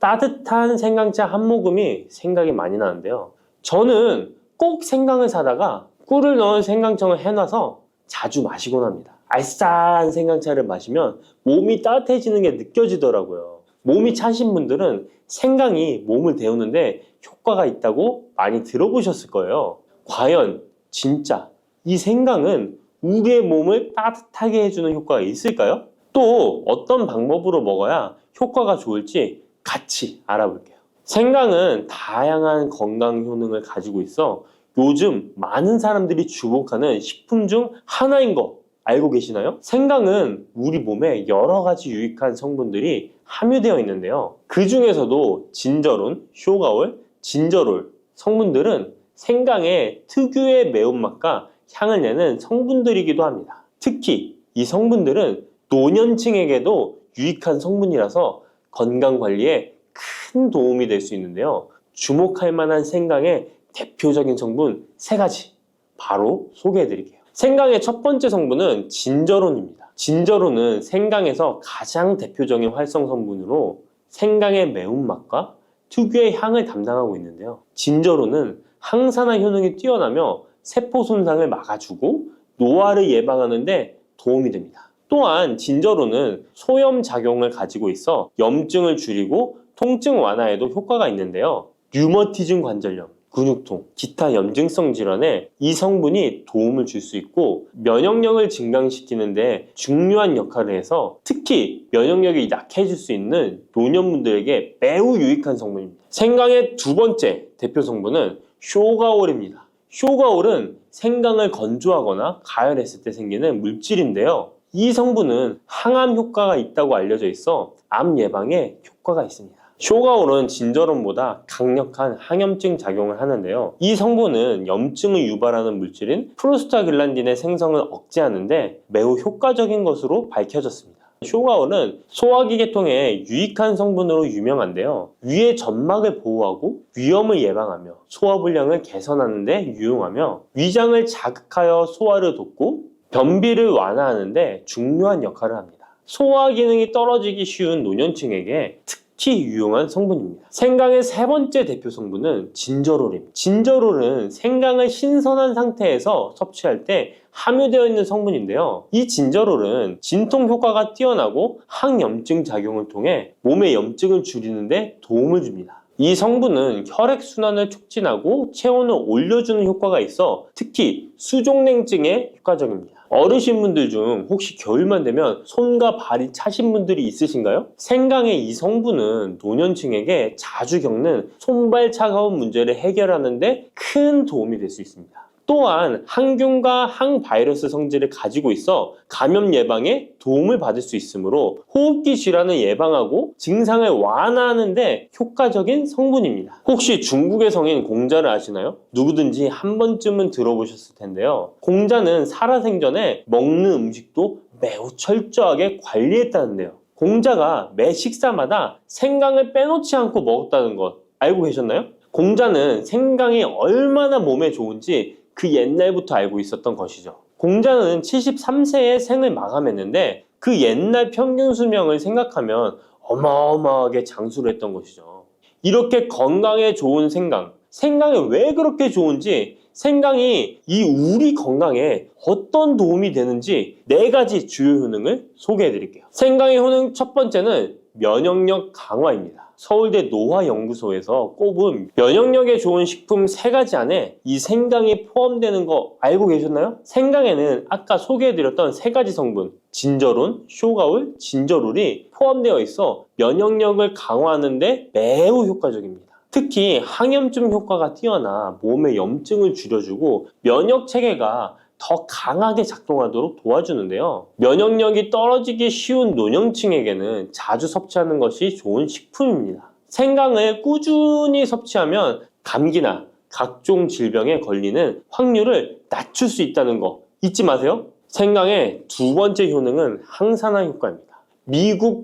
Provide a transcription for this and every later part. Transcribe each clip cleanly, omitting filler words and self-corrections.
따뜻한 생강차 한 모금이 생각이 많이 나는데요. 저는 꼭 생강을 사다가 꿀을 넣은 생강청을 해놔서 자주 마시곤 합니다. 알싸한 생강차를 마시면 몸이 따뜻해지는 게 느껴지더라고요. 몸이 차신 분들은 생강이 몸을 데우는데 효과가 있다고 많이 들어보셨을 거예요. 과연 진짜 이 생강은 우리의 몸을 따뜻하게 해주는 효과가 있을까요? 또 어떤 방법으로 먹어야 효과가 좋을지 같이 알아볼게요. 생강은 다양한 건강 효능을 가지고 있어 요즘 많은 사람들이 주목하는 식품 중 하나인 거 알고 계시나요? 생강은 우리 몸에 여러 가지 유익한 성분들이 함유되어 있는데요. 그 중에서도 진저론, 쇼가올, 진저롤 성분들은 생강의 특유의 매운맛과 향을 내는 성분들이기도 합니다. 특히 이 성분들은 노년층에게도 유익한 성분이라서 건강관리에 큰 도움이 될 수 있는데요. 주목할 만한 생강의 대표적인 성분 3가지 바로 소개해 드릴게요. 생강의 첫 번째 성분은 진저론입니다. 진저론은 생강에서 가장 대표적인 활성 성분으로 생강의 매운맛과 특유의 향을 담당하고 있는데요. 진저론은 항산화 효능이 뛰어나며 세포 손상을 막아주고 노화를 예방하는 데 도움이 됩니다. 또한 진저론은 소염 작용을 가지고 있어 염증을 줄이고 통증 완화에도 효과가 있는데요. 류머티즘 관절염, 근육통, 기타 염증성 질환에 이 성분이 도움을 줄 수 있고 면역력을 증강시키는데 중요한 역할을 해서 특히 면역력이 약해질 수 있는 노년분들에게 매우 유익한 성분입니다. 생강의 두 번째 대표 성분은 쇼가올입니다. 쇼가올은 생강을 건조하거나 가열했을 때 생기는 물질인데요. 이 성분은 항암 효과가 있다고 알려져 있어 암 예방에 효과가 있습니다. 쇼가올은 진저론보다 강력한 항염증 작용을 하는데요. 이 성분은 염증을 유발하는 물질인 프로스타글란딘의 생성을 억제하는데 매우 효과적인 것으로 밝혀졌습니다. 쇼가올은 소화기 계통에 유익한 성분으로 유명한데요. 위의 점막을 보호하고 위염을 예방하며 소화불량을 개선하는 데 유용하며 위장을 자극하여 소화를 돕고 변비를 완화하는 데 중요한 역할을 합니다. 소화 기능이 떨어지기 쉬운 노년층에게 특히 유용한 성분입니다. 생강의 세 번째 대표 성분은 진저롤입니다. 진저롤은 생강을 신선한 상태에서 섭취할 때 함유되어 있는 성분인데요. 이 진저롤은 진통 효과가 뛰어나고 항염증 작용을 통해 몸의 염증을 줄이는 데 도움을 줍니다. 이 성분은 혈액순환을 촉진하고 체온을 올려주는 효과가 있어 특히 수족냉증에 효과적입니다. 어르신분들 중 혹시 겨울만 되면 손과 발이 차신 분들이 있으신가요? 생강의 이 성분은 노년층에게 자주 겪는 손발 차가운 문제를 해결하는 데 큰 도움이 될 수 있습니다. 또한 항균과 항바이러스 성질을 가지고 있어 감염 예방에 도움을 받을 수 있으므로 호흡기 질환을 예방하고 증상을 완화하는 데 효과적인 성분입니다. 혹시 중국의 성인 공자를 아시나요? 누구든지 한 번쯤은 들어보셨을 텐데요. 공자는 살아생전에 먹는 음식도 매우 철저하게 관리했다는데요. 공자가 매 식사마다 생강을 빼놓지 않고 먹었다는 것 알고 계셨나요? 공자는 생강이 얼마나 몸에 좋은지 그 옛날부터 알고 있었던 것이죠. 공자는 73세에 생을 마감했는데 그 옛날 평균 수명을 생각하면 어마어마하게 장수를 했던 것이죠. 이렇게 건강에 좋은 생강, 생강이 왜 그렇게 좋은지 생강이 이 우리 건강에 어떤 도움이 되는지 4가지 주요 효능을 소개해 드릴게요. 생강의 효능 첫 번째는 면역력 강화입니다. 서울대 노화연구소에서 꼽은 면역력에 좋은 식품 3가지 안에 이 생강이 포함되는 거 알고 계셨나요? 생강에는 아까 소개해드렸던 3가지 성분 진저론, 쇼가올, 진저롤이 포함되어 있어 면역력을 강화하는 데 매우 효과적입니다. 특히 항염증 효과가 뛰어나 몸의 염증을 줄여주고 면역 체계가 더 강하게 작동하도록 도와주는데요. 면역력이 떨어지기 쉬운 노년층에게는 자주 섭취하는 것이 좋은 식품입니다. 생강을 꾸준히 섭취하면 감기나 각종 질병에 걸리는 확률을 낮출 수 있다는 거 잊지 마세요. 생강의 두 번째 효능은 항산화 효과입니다. 미국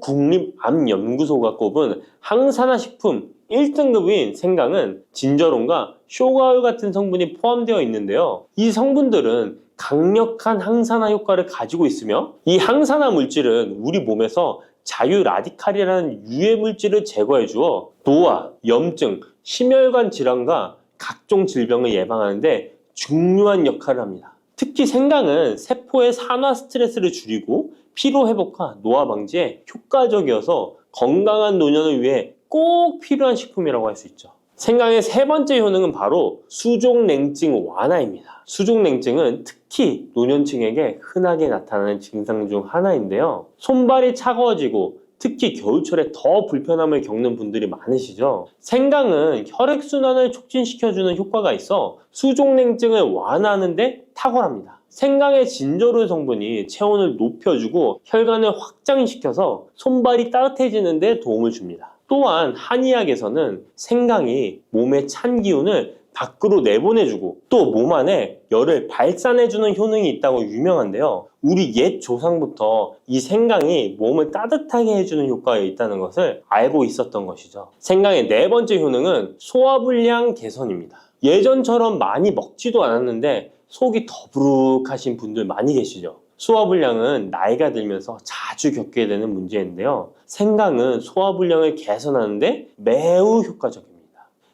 국립암연구소가 꼽은 항산화 식품 1등급인 생강은 진저론과 쇼가올 같은 성분이 포함되어 있는데요. 이 성분들은 강력한 항산화 효과를 가지고 있으며 이 항산화 물질은 우리 몸에서 자유라디칼이라는 유해 물질을 제거해 주어 노화, 염증, 심혈관 질환과 각종 질병을 예방하는데 중요한 역할을 합니다. 특히 생강은 세포의 산화 스트레스를 줄이고 피로 회복과 노화 방지에 효과적이어서 건강한 노년을 위해 꼭 필요한 식품이라고 할 수 있죠. 생강의 세 번째 효능은 바로 수족냉증 완화입니다. 수족냉증은 특히 노년층에게 흔하게 나타나는 증상 중 하나인데요. 손발이 차가워지고 특히 겨울철에 더 불편함을 겪는 분들이 많으시죠. 생강은 혈액순환을 촉진시켜주는 효과가 있어 수족냉증을 완화하는 데 탁월합니다. 생강의 진저롤 성분이 체온을 높여주고 혈관을 확장시켜서 손발이 따뜻해지는 데 도움을 줍니다. 또한 한의학에서는 생강이 몸의 찬 기운을 밖으로 내보내주고 또 몸 안에 열을 발산해주는 효능이 있다고 유명한데요. 우리 옛 조상부터 이 생강이 몸을 따뜻하게 해주는 효과가 있다는 것을 알고 있었던 것이죠. 생강의 네 번째 효능은 소화불량 개선입니다. 예전처럼 많이 먹지도 않았는데 속이 더부룩하신 분들 많이 계시죠. 소화불량은 나이가 들면서 자주 겪게 되는 문제인데요. 생강은 소화불량을 개선하는데 매우 효과적입니다.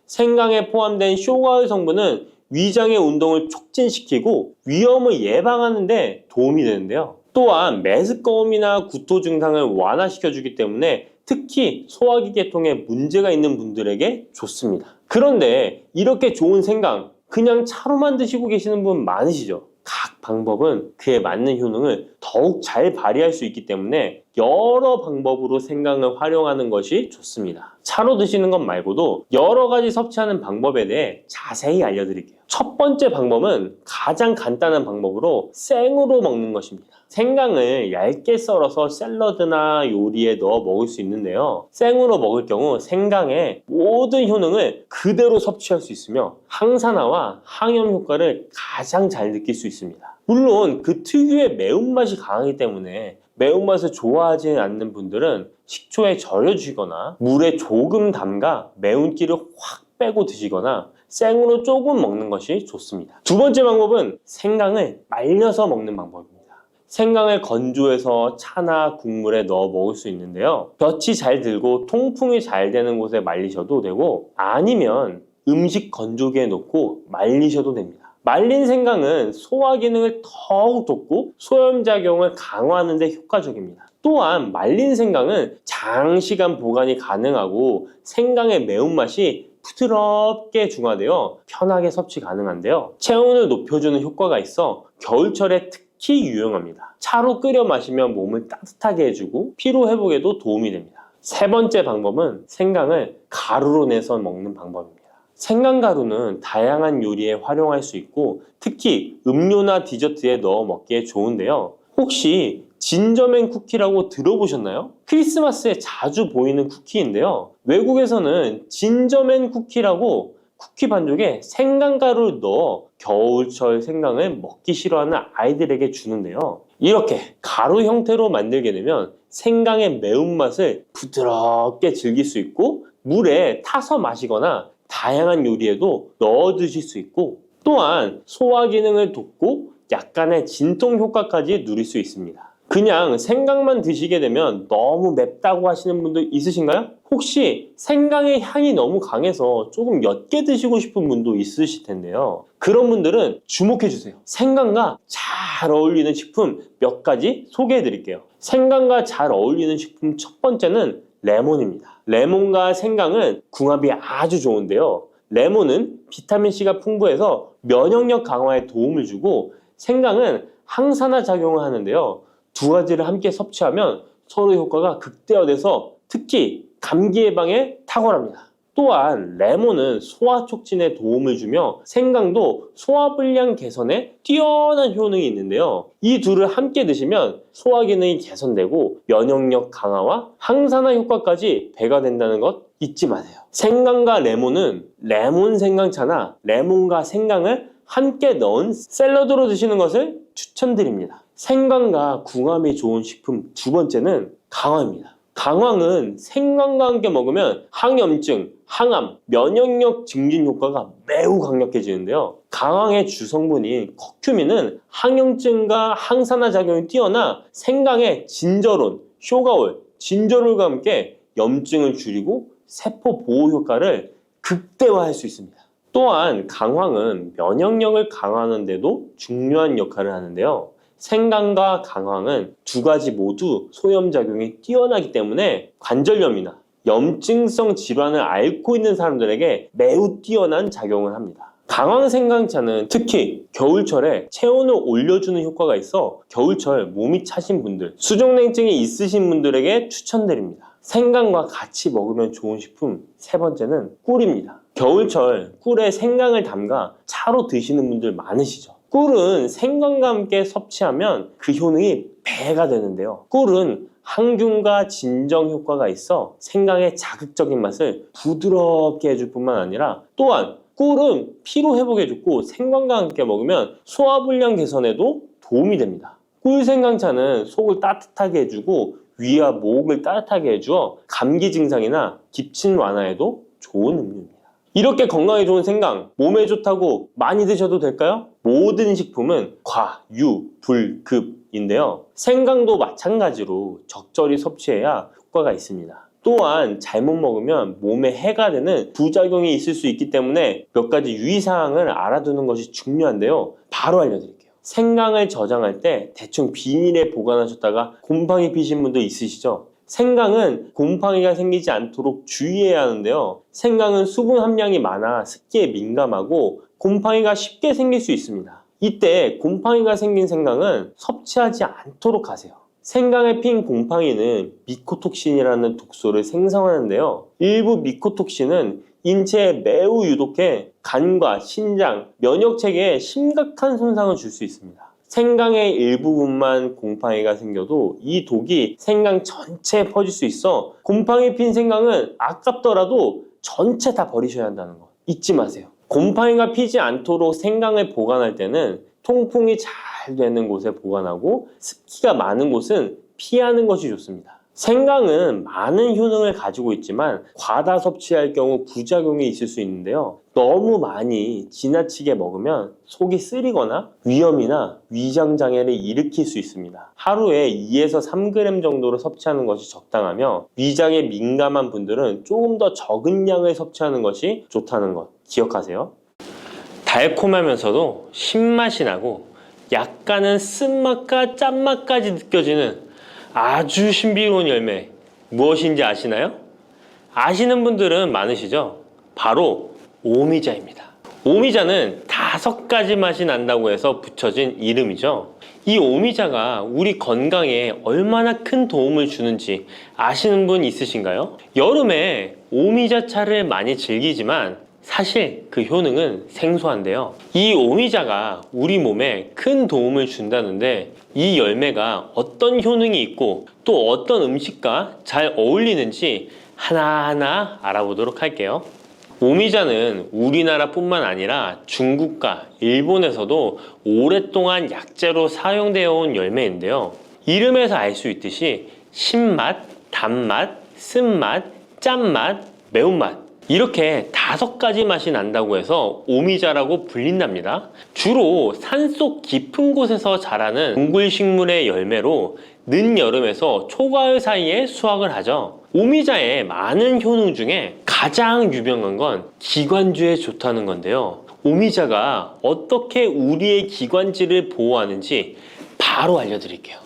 생강에 포함된 쇼가올 성분은 위장의 운동을 촉진시키고 위염을 예방하는 데 도움이 되는데요. 또한 메스꺼움이나 구토 증상을 완화시켜주기 때문에 특히 소화기 계통에 문제가 있는 분들에게 좋습니다. 그런데 이렇게 좋은 생강 그냥 차로만 드시고 계시는 분 많으시죠? 각 방법은 그에 맞는 효능을 더욱 잘 발휘할 수 있기 때문에 여러 방법으로 생강을 활용하는 것이 좋습니다. 차로 드시는 것 말고도 여러 가지 섭취하는 방법에 대해 자세히 알려드릴게요. 첫 번째 방법은 가장 간단한 방법으로 생으로 먹는 것입니다. 생강을 얇게 썰어서 샐러드나 요리에 넣어 먹을 수 있는데요. 생으로 먹을 경우 생강의 모든 효능을 그대로 섭취할 수 있으며 항산화와 항염 효과를 가장 잘 느낄 수 있습니다. 물론 그 특유의 매운맛이 강하기 때문에 매운맛을 좋아하지 않는 분들은 식초에 절여주시거나 물에 조금 담가 매운기를 확 빼고 드시거나 생으로 조금 먹는 것이 좋습니다. 두 번째 방법은 생강을 말려서 먹는 방법입니다. 생강을 건조해서 차나 국물에 넣어 먹을 수 있는데요. 볕이 잘 들고 통풍이 잘 되는 곳에 말리셔도 되고 아니면 음식 건조기에 넣고 말리셔도 됩니다. 말린 생강은 소화 기능을 더욱 돋고 소염작용을 강화하는 데 효과적입니다. 또한 말린 생강은 장시간 보관이 가능하고 생강의 매운맛이 부드럽게 중화되어 편하게 섭취 가능한데요. 체온을 높여주는 효과가 있어 겨울철에 특히 유용합니다. 차로 끓여 마시면 몸을 따뜻하게 해주고 피로 회복에도 도움이 됩니다. 세 번째 방법은 생강을 가루로 내서 먹는 방법입니다. 생강가루는 다양한 요리에 활용할 수 있고 특히 음료나 디저트에 넣어 먹기에 좋은데요. 혹시 진저맨 쿠키라고 들어보셨나요? 크리스마스에 자주 보이는 쿠키인데요. 외국에서는 진저맨 쿠키라고 쿠키 반죽에 생강가루를 넣어 겨울철 생강을 먹기 싫어하는 아이들에게 주는데요. 이렇게 가루 형태로 만들게 되면 생강의 매운맛을 부드럽게 즐길 수 있고 물에 타서 마시거나 다양한 요리에도 넣어 드실 수 있고 또한 소화 기능을 돕고 약간의 진통 효과까지 누릴 수 있습니다. 그냥 생강만 드시게 되면 너무 맵다고 하시는 분들 있으신가요? 혹시 생강의 향이 너무 강해서 조금 옅게 드시고 싶은 분도 있으실 텐데요. 그런 분들은 주목해 주세요. 생강과 잘 어울리는 식품 몇 가지 소개해 드릴게요. 생강과 잘 어울리는 식품 첫 번째는 레몬입니다. 레몬과 생강은 궁합이 아주 좋은데요. 레몬은 비타민C가 풍부해서 면역력 강화에 도움을 주고 생강은 항산화 작용을 하는데요. 두 가지를 함께 섭취하면 서로 효과가 극대화돼서 특히 감기 예방에 탁월합니다. 또한 레몬은 소화 촉진에 도움을 주며 생강도 소화불량 개선에 뛰어난 효능이 있는데요. 이 둘을 함께 드시면 소화 기능이 개선되고 면역력 강화와 항산화 효과까지 배가 된다는 것 잊지 마세요. 생강과 레몬은 레몬 생강차나 레몬과 생강을 함께 넣은 샐러드로 드시는 것을 추천드립니다. 생강과 궁합이 좋은 식품 두 번째는 강황입니다. 강황은 생강과 함께 먹으면 항염증, 항암, 면역력 증진 효과가 매우 강력해지는데요. 강황의 주성분인 커큐민은 항염증과 항산화 작용이 뛰어나 생강의 진저론, 쇼가올, 진저롤과 함께 염증을 줄이고 세포 보호 효과를 극대화할 수 있습니다. 또한 강황은 면역력을 강화하는 데도 중요한 역할을 하는데요. 생강과 강황은 두 가지 모두 소염작용이 뛰어나기 때문에 관절염이나 염증성 질환을 앓고 있는 사람들에게 매우 뛰어난 작용을 합니다. 강황 생강차는 특히 겨울철에 체온을 올려주는 효과가 있어 겨울철 몸이 차신 분들, 수족냉증이 있으신 분들에게 추천드립니다. 생강과 같이 먹으면 좋은 식품 세 번째는 꿀입니다. 겨울철 꿀에 생강을 담가 차로 드시는 분들 많으시죠? 꿀은 생강과 함께 섭취하면 그 효능이 배가 되는데요. 꿀은 항균과 진정 효과가 있어 생강의 자극적인 맛을 부드럽게 해줄 뿐만 아니라 또한 꿀은 피로 회복해 주고 생강과 함께 먹으면 소화불량 개선에도 도움이 됩니다. 꿀 생강차는 속을 따뜻하게 해주고 위와 목을 따뜻하게 해주어 감기 증상이나 기침 완화에도 좋은 음료입니다. 이렇게 건강에 좋은 생강, 몸에 좋다고 많이 드셔도 될까요? 모든 식품은 과, 유, 불, 급인데요. 생강도 마찬가지로 적절히 섭취해야 효과가 있습니다. 또한 잘못 먹으면 몸에 해가 되는 부작용이 있을 수 있기 때문에 몇 가지 유의사항을 알아두는 것이 중요한데요. 바로 알려드릴게요. 생강을 저장할 때 대충 비닐에 보관하셨다가 곰팡이 피신 분도 있으시죠? 생강은 곰팡이가 생기지 않도록 주의해야 하는데요. 생강은 수분 함량이 많아 습기에 민감하고 곰팡이가 쉽게 생길 수 있습니다. 이때 곰팡이가 생긴 생강은 섭취하지 않도록 하세요. 생강에 핀 곰팡이는 미코톡신이라는 독소를 생성하는데요. 일부 미코톡신은 인체에 매우 유독해 간과 신장, 면역체계에 심각한 손상을 줄 수 있습니다. 생강의 일부분만 곰팡이가 생겨도 이 독이 생강 전체에 퍼질 수 있어 곰팡이 핀 생강은 아깝더라도 전체 다 버리셔야 한다는 거 잊지 마세요. 곰팡이가 피지 않도록 생강을 보관할 때는 통풍이 잘 되는 곳에 보관하고 습기가 많은 곳은 피하는 것이 좋습니다. 생강은 많은 효능을 가지고 있지만 과다 섭취할 경우 부작용이 있을 수 있는데요. 너무 많이 지나치게 먹으면 속이 쓰리거나 위염이나 위장장애를 일으킬 수 있습니다. 하루에 2에서 3g 정도로 섭취하는 것이 적당하며 위장에 민감한 분들은 조금 더 적은 양을 섭취하는 것이 좋다는 것 기억하세요. 달콤하면서도 신맛이 나고 약간은 쓴맛과 짠맛까지 느껴지는 아주 신비로운 열매 무엇인지 아시나요? 아시는 분들은 많으시죠? 바로 오미자입니다. 오미자는 5가지 맛이 난다고 해서 붙여진 이름이죠. 이 오미자가 우리 건강에 얼마나 큰 도움을 주는지 아시는 분 있으신가요? 여름에 오미자차를 많이 즐기지만 사실 그 효능은 생소한데요. 이 오미자가 우리 몸에 큰 도움을 준다는데 이 열매가 어떤 효능이 있고 또 어떤 음식과 잘 어울리는지 하나하나 알아보도록 할게요. 오미자는 우리나라뿐만 아니라 중국과 일본에서도 오랫동안 약재로 사용되어 온 열매인데요. 이름에서 알 수 있듯이 신맛, 단맛, 쓴맛, 짠맛, 매운맛 이렇게 5가지 맛이 난다고 해서 오미자라고 불린답니다. 주로 산속 깊은 곳에서 자라는 동굴식물의 열매로 늦여름에서 초가을 사이에 수확을 하죠. 오미자의 많은 효능 중에 가장 유명한 건 기관지에 좋다는 건데요. 오미자가 어떻게 우리의 기관지를 보호하는지 바로 알려드릴게요.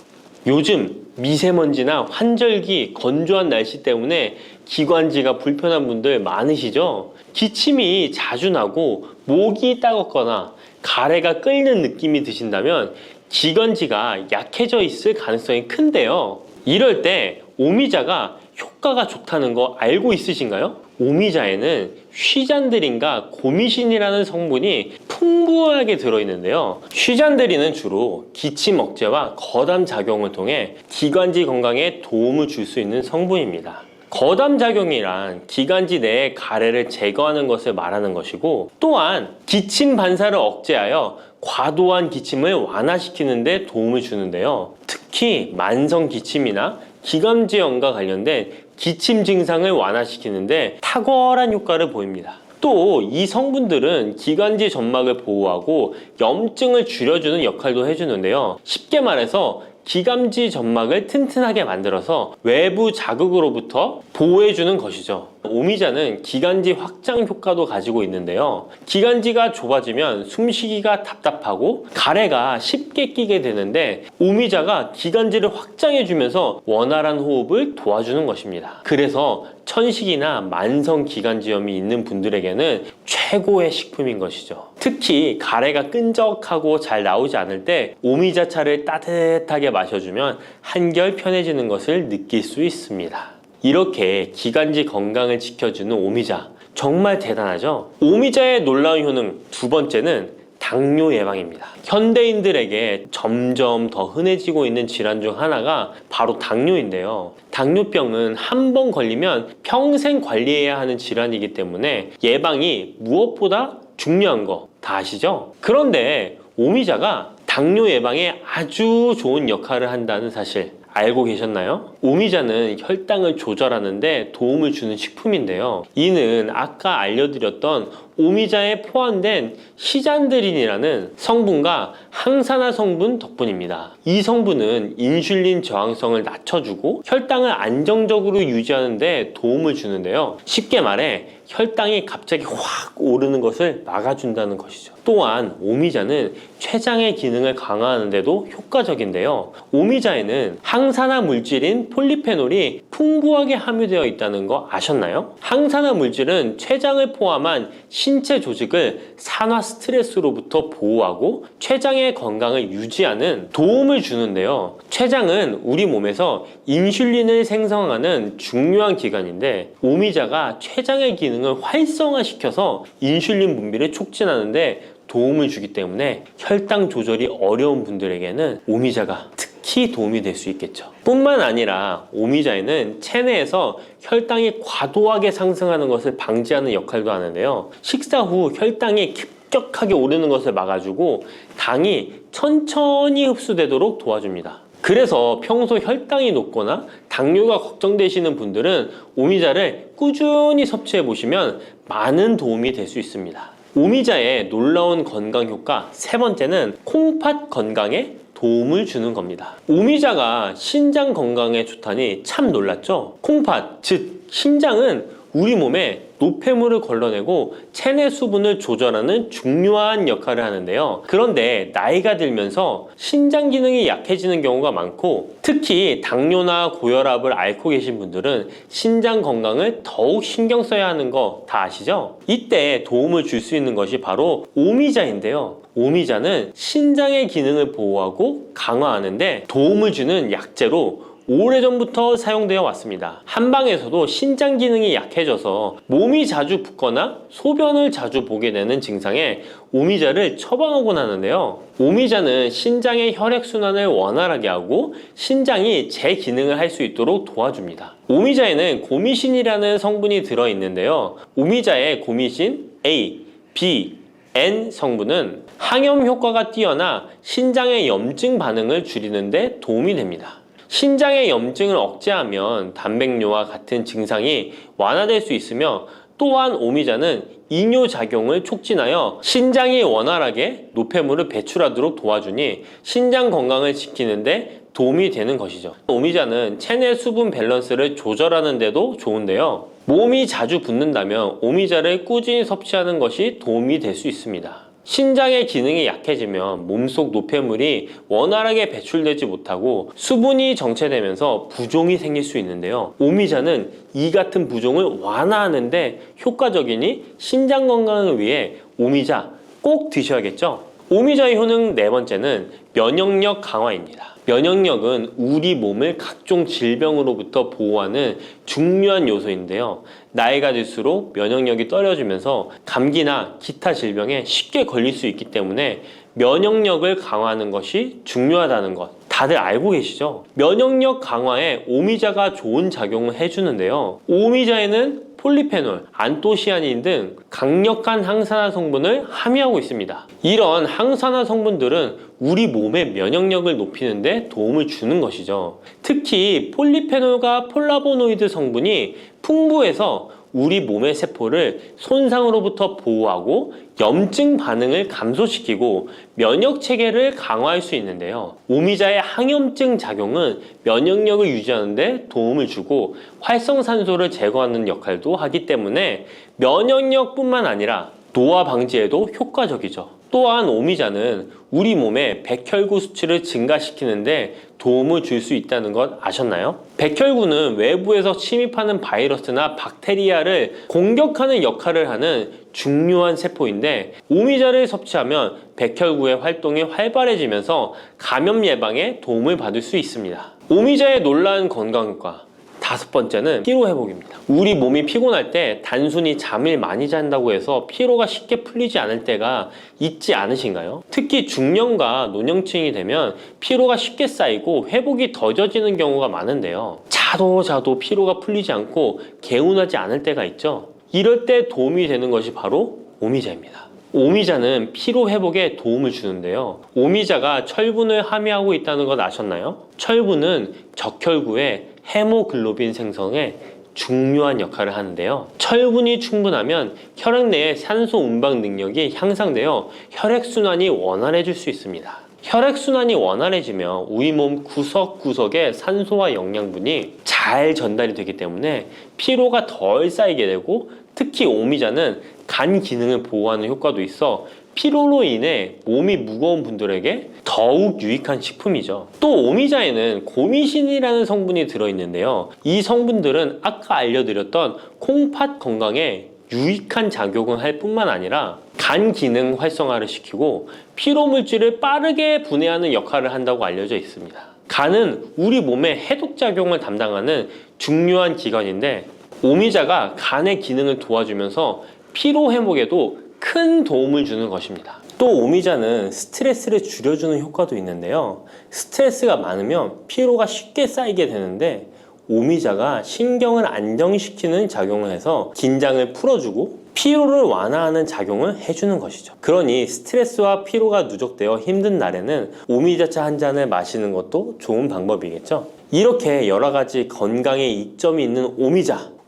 요즘 미세먼지나 환절기, 건조한 날씨 때문에 기관지가 불편한 분들 많으시죠? 기침이 자주 나고 목이 따갑거나 가래가 끓는 느낌이 드신다면 기관지가 약해져 있을 가능성이 큰데요. 이럴 때 오미자가 효과가 좋다는 거 알고 있으신가요? 오미자에는 휘잔드린과 고미신이라는 성분이 풍부하게 들어있는데요. 휘잔드린은 주로 기침 억제와 거담 작용을 통해 기관지 건강에 도움을 줄 수 있는 성분입니다. 거담 작용이란 기관지 내의 가래를 제거하는 것을 말하는 것이고 또한 기침 반사를 억제하여 과도한 기침을 완화시키는 데 도움을 주는데요. 특히 만성 기침이나 기관지염과 관련된 기침 증상을 완화시키는데 탁월한 효과를 보입니다. 또 이 성분들은 기관지 점막을 보호하고 염증을 줄여주는 역할도 해주는데요. 쉽게 말해서 기관지 점막을 튼튼하게 만들어서 외부 자극으로부터 보호해주는 것이죠. 오미자는 기관지 확장 효과도 가지고 있는데요. 기관지가 좁아지면 숨쉬기가 답답하고 가래가 쉽게 끼게 되는데 오미자가 기관지를 확장해주면서 원활한 호흡을 도와주는 것입니다. 그래서 천식이나 만성 기관지염이 있는 분들에게는 최고의 식품인 것이죠. 특히 가래가 끈적하고 잘 나오지 않을 때 오미자차를 따뜻하게 마셔주면 한결 편해지는 것을 느낄 수 있습니다. 이렇게 기관지 건강을 지켜주는 오미자, 정말 대단하죠? 오미자의 놀라운 효능 두 번째는 당뇨 예방입니다. 현대인들에게 점점 더 흔해지고 있는 질환 중 하나가 바로 당뇨인데요. 당뇨병은 한 번 걸리면 평생 관리해야 하는 질환이기 때문에 예방이 무엇보다 중요한 거 다 아시죠? 그런데 오미자가 당뇨 예방에 아주 좋은 역할을 한다는 사실 알고 계셨나요? 오미자는 혈당을 조절하는데 도움을 주는 식품인데요. 이는 아까 알려드렸던 오미자에 포함된 시잔드린이라는 성분과 항산화 성분 덕분입니다. 이 성분은 인슐린 저항성을 낮춰주고 혈당을 안정적으로 유지하는 데 도움을 주는데요. 쉽게 말해 혈당이 갑자기 확 오르는 것을 막아준다는 것이죠. 또한 오미자는 췌장의 기능을 강화하는 데도 효과적인데요. 오미자에는 항산화 물질인 폴리페놀이 풍부하게 함유되어 있다는 거 아셨나요? 항산화 물질은 췌장을 포함한 신체 조직을 산화 스트레스로부터 보호하고 췌장의 건강을 유지하는 도움을 주는데요. 췌장은 우리 몸에서 인슐린을 생성하는 중요한 기관인데 오미자가 췌장의 기능을 활성화시켜서 인슐린 분비를 촉진하는데 도움을 주기 때문에 혈당 조절이 어려운 분들에게는 오미자가 특히 도움이 될 수 있겠죠. 뿐만 아니라 오미자에는 체내에서 혈당이 과도하게 상승하는 것을 방지하는 역할도 하는데요. 식사 후 혈당이 급격하게 오르는 것을 막아주고 당이 천천히 흡수되도록 도와줍니다. 그래서 평소 혈당이 높거나 당뇨가 걱정되시는 분들은 오미자를 꾸준히 섭취해 보시면 많은 도움이 될 수 있습니다. 오미자의 놀라운 건강 효과 세 번째는 콩팥 건강에 도움을 주는 겁니다. 오미자가 신장 건강에 좋다니 참 놀랐죠? 콩팥, 즉 신장은 우리 몸에 노폐물을 걸러내고 체내 수분을 조절하는 중요한 역할을 하는데요. 그런데 나이가 들면서 신장 기능이 약해지는 경우가 많고 특히 당뇨나 고혈압을 앓고 계신 분들은 신장 건강을 더욱 신경 써야 하는 거 다 아시죠? 이때 도움을 줄 수 있는 것이 바로 오미자인데요. 오미자는 신장의 기능을 보호하고 강화하는데 도움을 주는 약재로 오래전부터 사용되어 왔습니다. 한방에서도 신장 기능이 약해져서 몸이 자주 붓거나 소변을 자주 보게 되는 증상에 오미자를 처방하곤 하는데요. 오미자는 신장의 혈액순환을 원활하게 하고 신장이 제 기능을 할 수 있도록 도와줍니다. 오미자에는 고미신이라는 성분이 들어있는데요. 오미자의 고미신 A, B, N 성분은 항염 효과가 뛰어나 신장의 염증 반응을 줄이는 데 도움이 됩니다. 신장의 염증을 억제하면 단백뇨와 같은 증상이 완화될 수 있으며 또한 오미자는 이뇨작용을 촉진하여 신장이 원활하게 노폐물을 배출하도록 도와주니 신장 건강을 지키는 데 도움이 되는 것이죠. 오미자는 체내 수분 밸런스를 조절하는 데도 좋은데요. 몸이 자주 붓는다면 오미자를 꾸준히 섭취하는 것이 도움이 될 수 있습니다. 신장의 기능이 약해지면 몸속 노폐물이 원활하게 배출되지 못하고 수분이 정체되면서 부종이 생길 수 있는데요. 오미자는 이 같은 부종을 완화하는데 효과적이니 신장 건강을 위해 오미자 꼭 드셔야겠죠? 오미자의 효능 네 번째는 면역력 강화입니다. 면역력은 우리 몸을 각종 질병으로부터 보호하는 중요한 요소인데요. 나이가 들수록 면역력이 떨어지면서 감기나 기타 질병에 쉽게 걸릴 수 있기 때문에 면역력을 강화하는 것이 중요하다는 것 다들 알고 계시죠? 면역력 강화에 오미자가 좋은 작용을 해주는데요. 오미자에는 폴리페놀, 안토시아닌 등 강력한 항산화 성분을 함유하고 있습니다. 이런 항산화 성분들은 우리 몸의 면역력을 높이는 데 도움을 주는 것이죠. 특히 폴리페놀과 폴라보노이드 성분이 풍부해서 우리 몸의 세포를 손상으로부터 보호하고 염증 반응을 감소시키고 면역 체계를 강화할 수 있는데요. 오미자의 항염증 작용은 면역력을 유지하는 데 도움을 주고 활성산소를 제거하는 역할도 하기 때문에 면역력뿐만 아니라 노화 방지에도 효과적이죠. 또한 오미자는 우리 몸의 백혈구 수치를 증가시키는데 도움을 줄 수 있다는 것 아셨나요? 백혈구는 외부에서 침입하는 바이러스나 박테리아를 공격하는 역할을 하는 중요한 세포인데 오미자를 섭취하면 백혈구의 활동이 활발해지면서 감염 예방에 도움을 받을 수 있습니다. 오미자의 놀라운 건강 효과. 5번째는 피로 회복입니다. 우리 몸이 피곤할 때 단순히 잠을 많이 잔다고 해서 피로가 쉽게 풀리지 않을 때가 있지 않으신가요? 특히 중년과 노년층이 되면 피로가 쉽게 쌓이고 회복이 더뎌지는 경우가 많은데요. 자도 피로가 풀리지 않고 개운하지 않을 때가 있죠. 이럴 때 도움이 되는 것이 바로 오미자입니다. 오미자는 피로 회복에 도움을 주는데요. 오미자가 철분을 함유하고 있다는 것 아셨나요? 철분은 적혈구의 헤모글로빈 생성에 중요한 역할을 하는데요. 철분이 충분하면 혈액 내의 산소 운반 능력이 향상되어 혈액순환이 원활해질 수 있습니다. 혈액순환이 원활해지면 우리 몸 구석구석에 산소와 영양분이 잘 전달이 되기 때문에 피로가 덜 쌓이게 되고 특히 오미자는 간 기능을 보호하는 효과도 있어 피로로 인해 몸이 무거운 분들에게 더욱 유익한 식품이죠. 또 오미자에는 고미신이라는 성분이 들어있는데요. 이 성분들은 아까 알려드렸던 콩팥 건강에 유익한 작용을 할 뿐만 아니라 간 기능 활성화를 시키고 피로 물질을 빠르게 분해하는 역할을 한다고 알려져 있습니다. 간은 우리 몸의 해독작용을 담당하는 중요한 기관인데 오미자가 간의 기능을 도와주면서 피로 회복에도 큰 도움을 주는 것입니다. 또 오미자는 스트레스를 줄여주는 효과도 있는데요. 스트레스가 많으면 피로가 쉽게 쌓이게 되는데 오미자가 신경을 안정시키는 작용을 해서 긴장을 풀어주고 피로를 완화하는 작용을 해주는 것이죠. 그러니 스트레스와 피로가 누적되어 힘든 날에는 오미자차 한 잔을 마시는 것도 좋은 방법이겠죠. 이렇게 여러 가지 건강에 이점이 있는